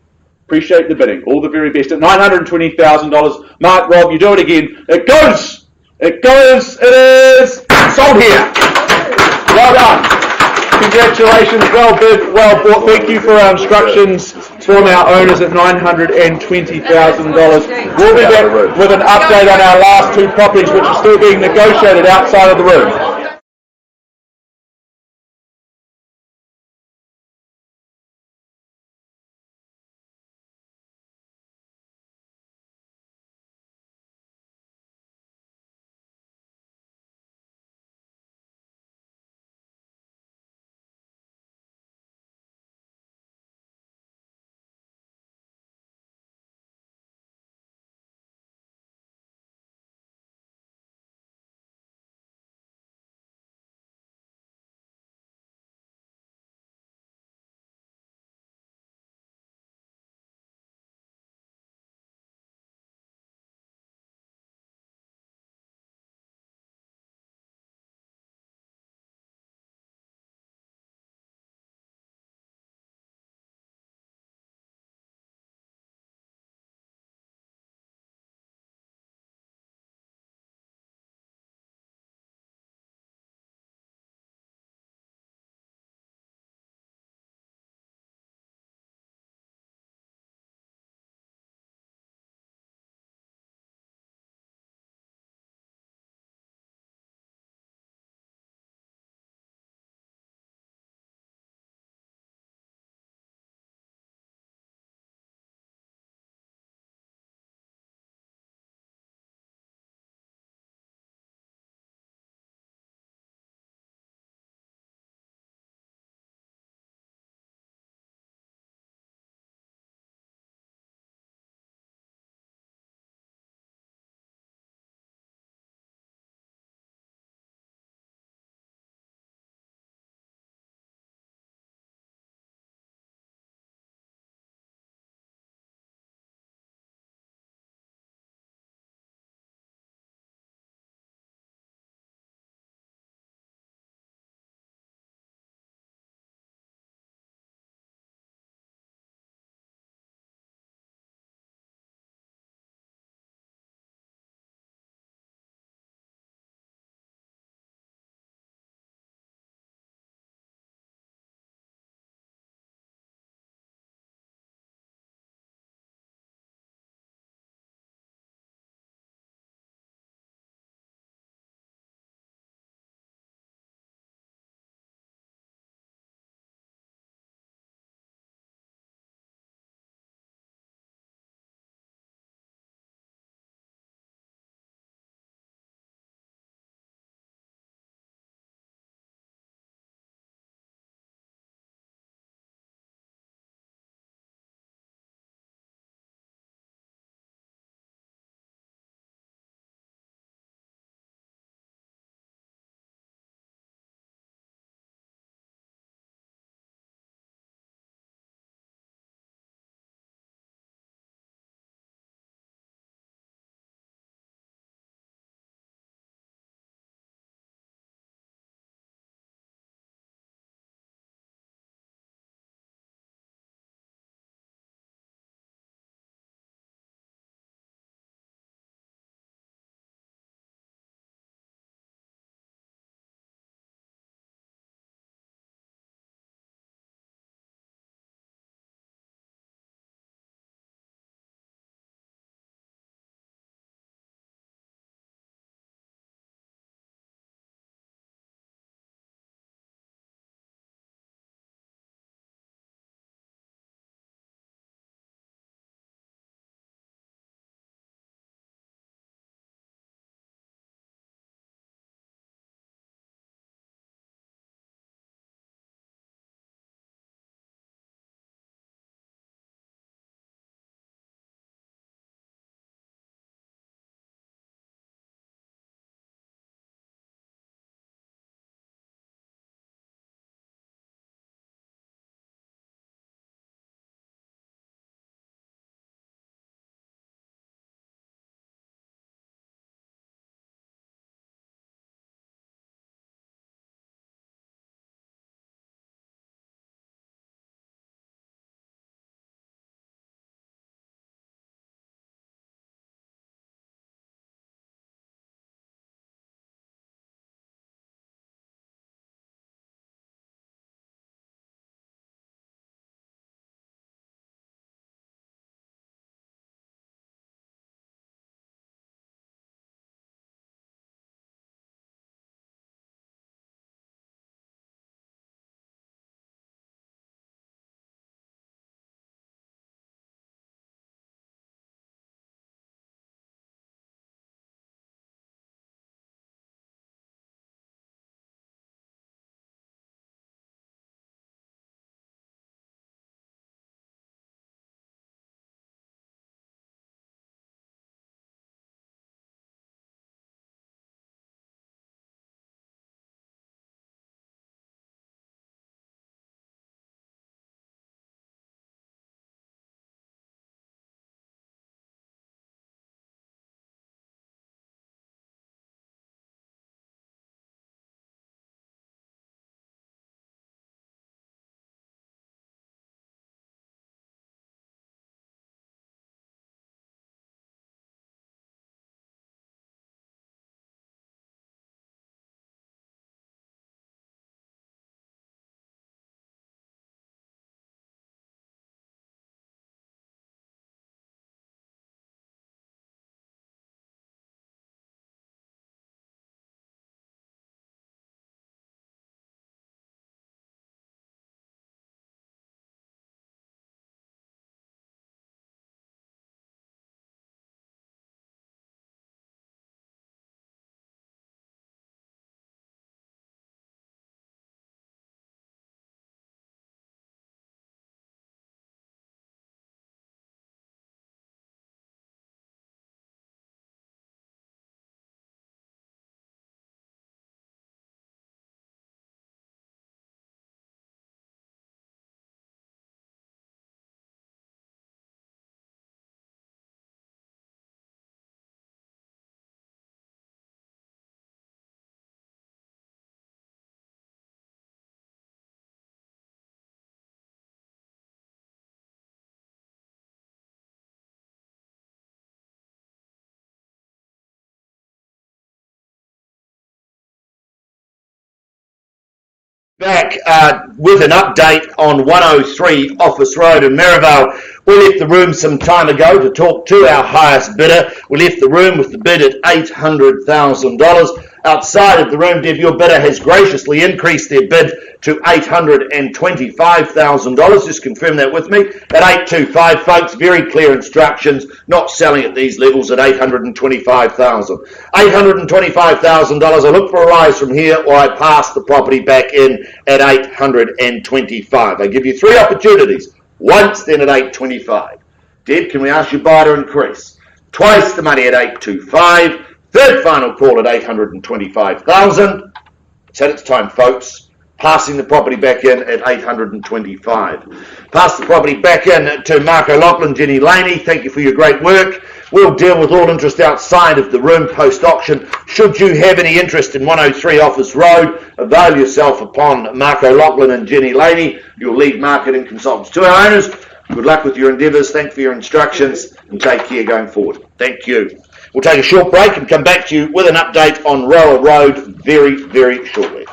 Appreciate the bidding. All the very best. At $920,000. Mark, Rob, you do it again. It goes. It goes. It is sold here. Well done. Congratulations. Well bid. Well bought. Thank you for our instructions from our owners at $920,000. We'll be back with an update on our last 2 properties, which are still being negotiated outside of the room. Back with an update on 103 Office Road in MERIVALE. We left the room some time ago to talk to our highest bidder. We left the room with the bid at $800,000. Outside of the room, Deb, your bidder has graciously increased their bid to $825,000. Just confirm that with me. At 825, folks, very clear instructions, not selling at these levels at $825,000. $825,000. I look for a rise from here, or I pass the property back in at $825. I give you three opportunities. Once, then at $825. Deb, can we ask your buyer to increase? Twice the money at $825. Third final call at $825,000. It's at its time, folks. Passing the property back in at $825. Pass the property back in to Mark O'Loughlin, Jenny Laney. Thank you for your great work. We'll deal with all interest outside of the room post-auction. Should you have any interest in 103 Office Road, avail yourself upon Mark O'Loughlin and Jenny Laney, your lead marketing consultants. To our owners, good luck with your endeavours. Thank you for your instructions and take care going forward. Thank you. We'll take a short break and come back to you with an update on Roa Road very, very shortly.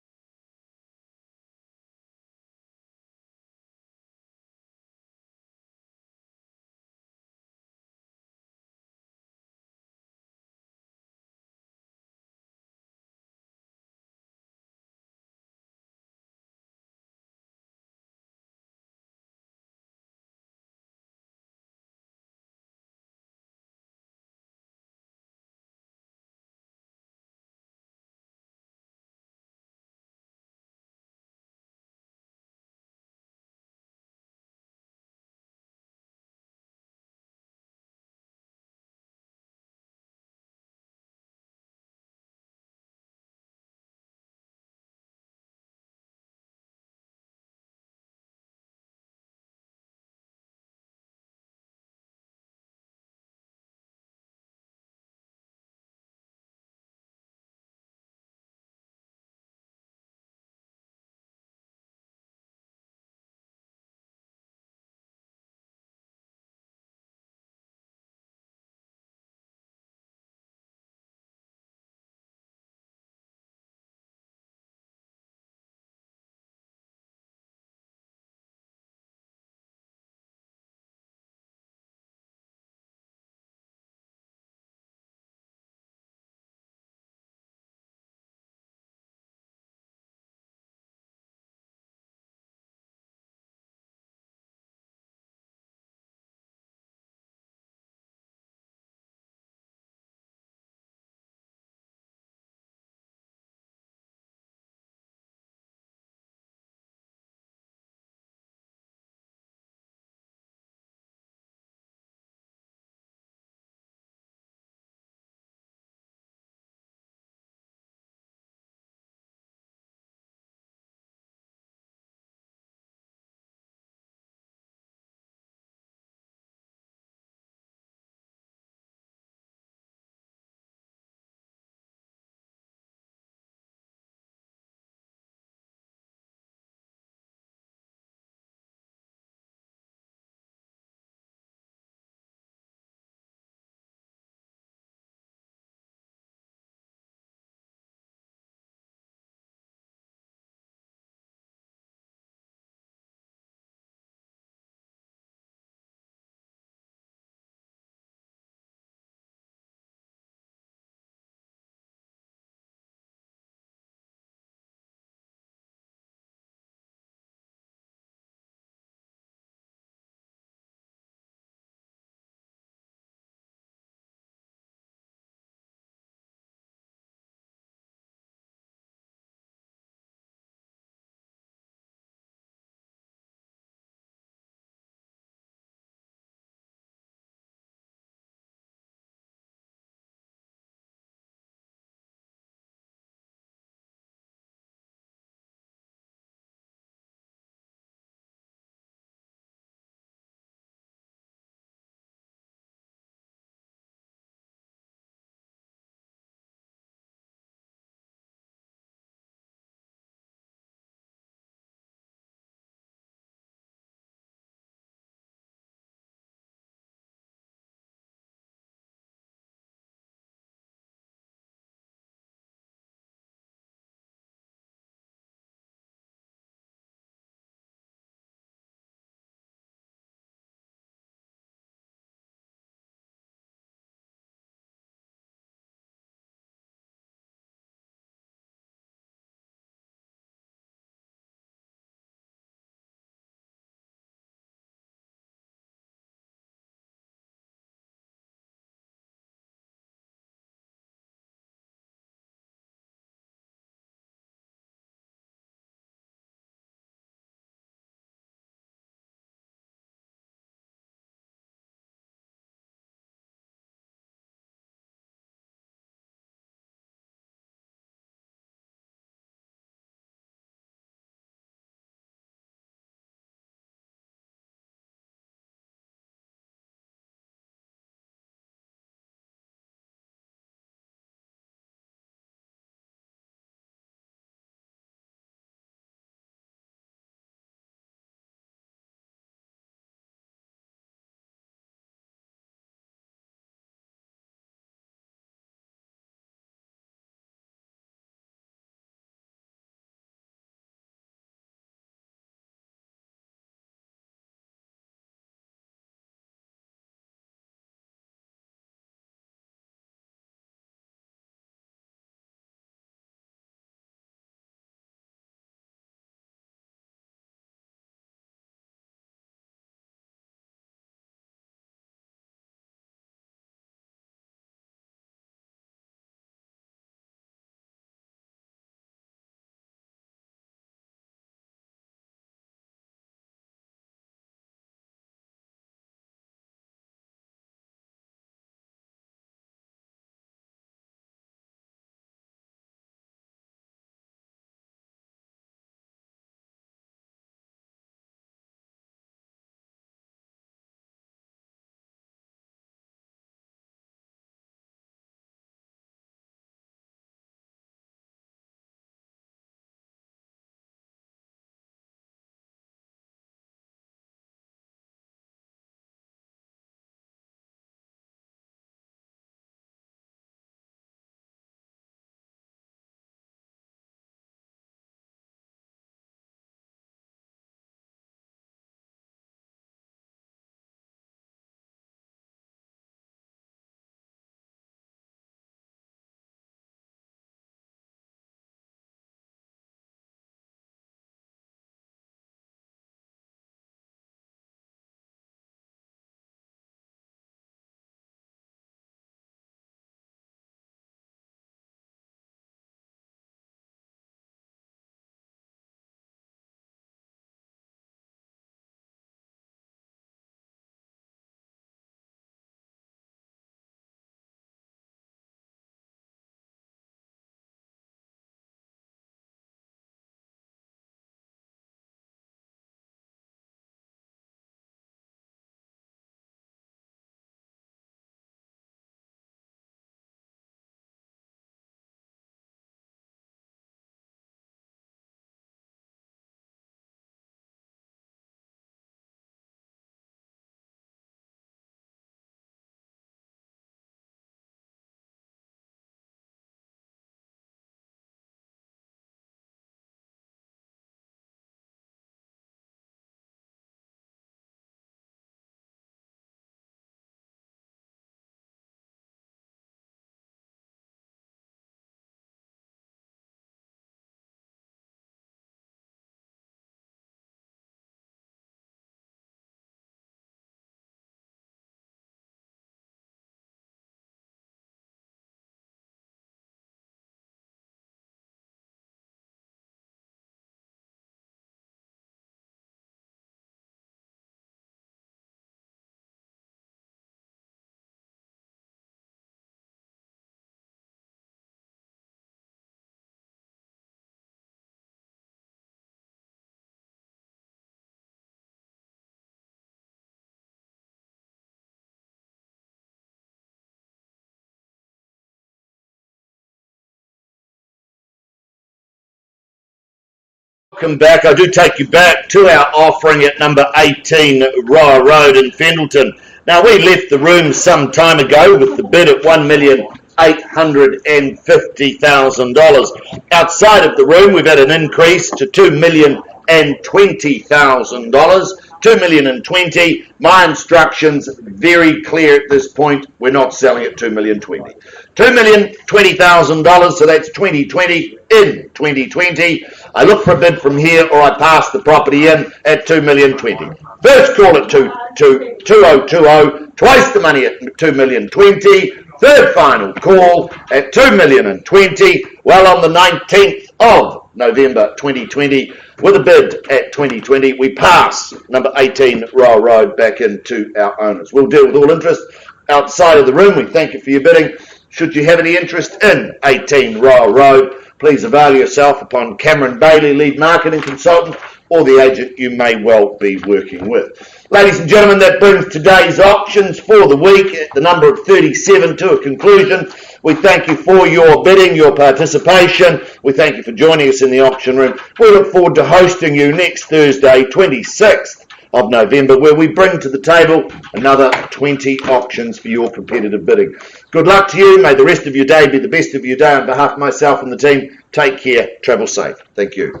welcome back. I do take you back to our offering at number 18 Roa Road in Fendalton. Now, we left the room some time ago with the bid at $1,850,000. Outside of the room, we've had an increase to $2,020,000. $2,020,000. My instructions very clear at this point. We're not selling at $2,020,000. $2,020,000. So that's 2020 in 2020. I look for a bid from here, or I pass the property in at $2,020,000. First call at 2020. Twice the money at $2,020,000. Third final call at $2,020,000. Well, on the 19th of November 2020, with a bid at 2020, we pass number 18 Roa Road back into our owners. We'll deal with all interest outside of the room. We thank you for your bidding. Should you have any interest in 18 Roa Road, please avail yourself upon Cameron Bailey, lead marketing consultant, or the agent you may well be working with. Ladies and gentlemen, that brings today's auctions for the week at the number of 37 to a conclusion. We thank you for your bidding, your participation. We thank you for joining us in the auction room. We look forward to hosting you next Thursday, 26th of November, where we bring to the table another 20 auctions for your competitive bidding. Good luck to you. May the rest of your day be the best of your day. On behalf of myself and the team, take care. Travel safe. Thank you.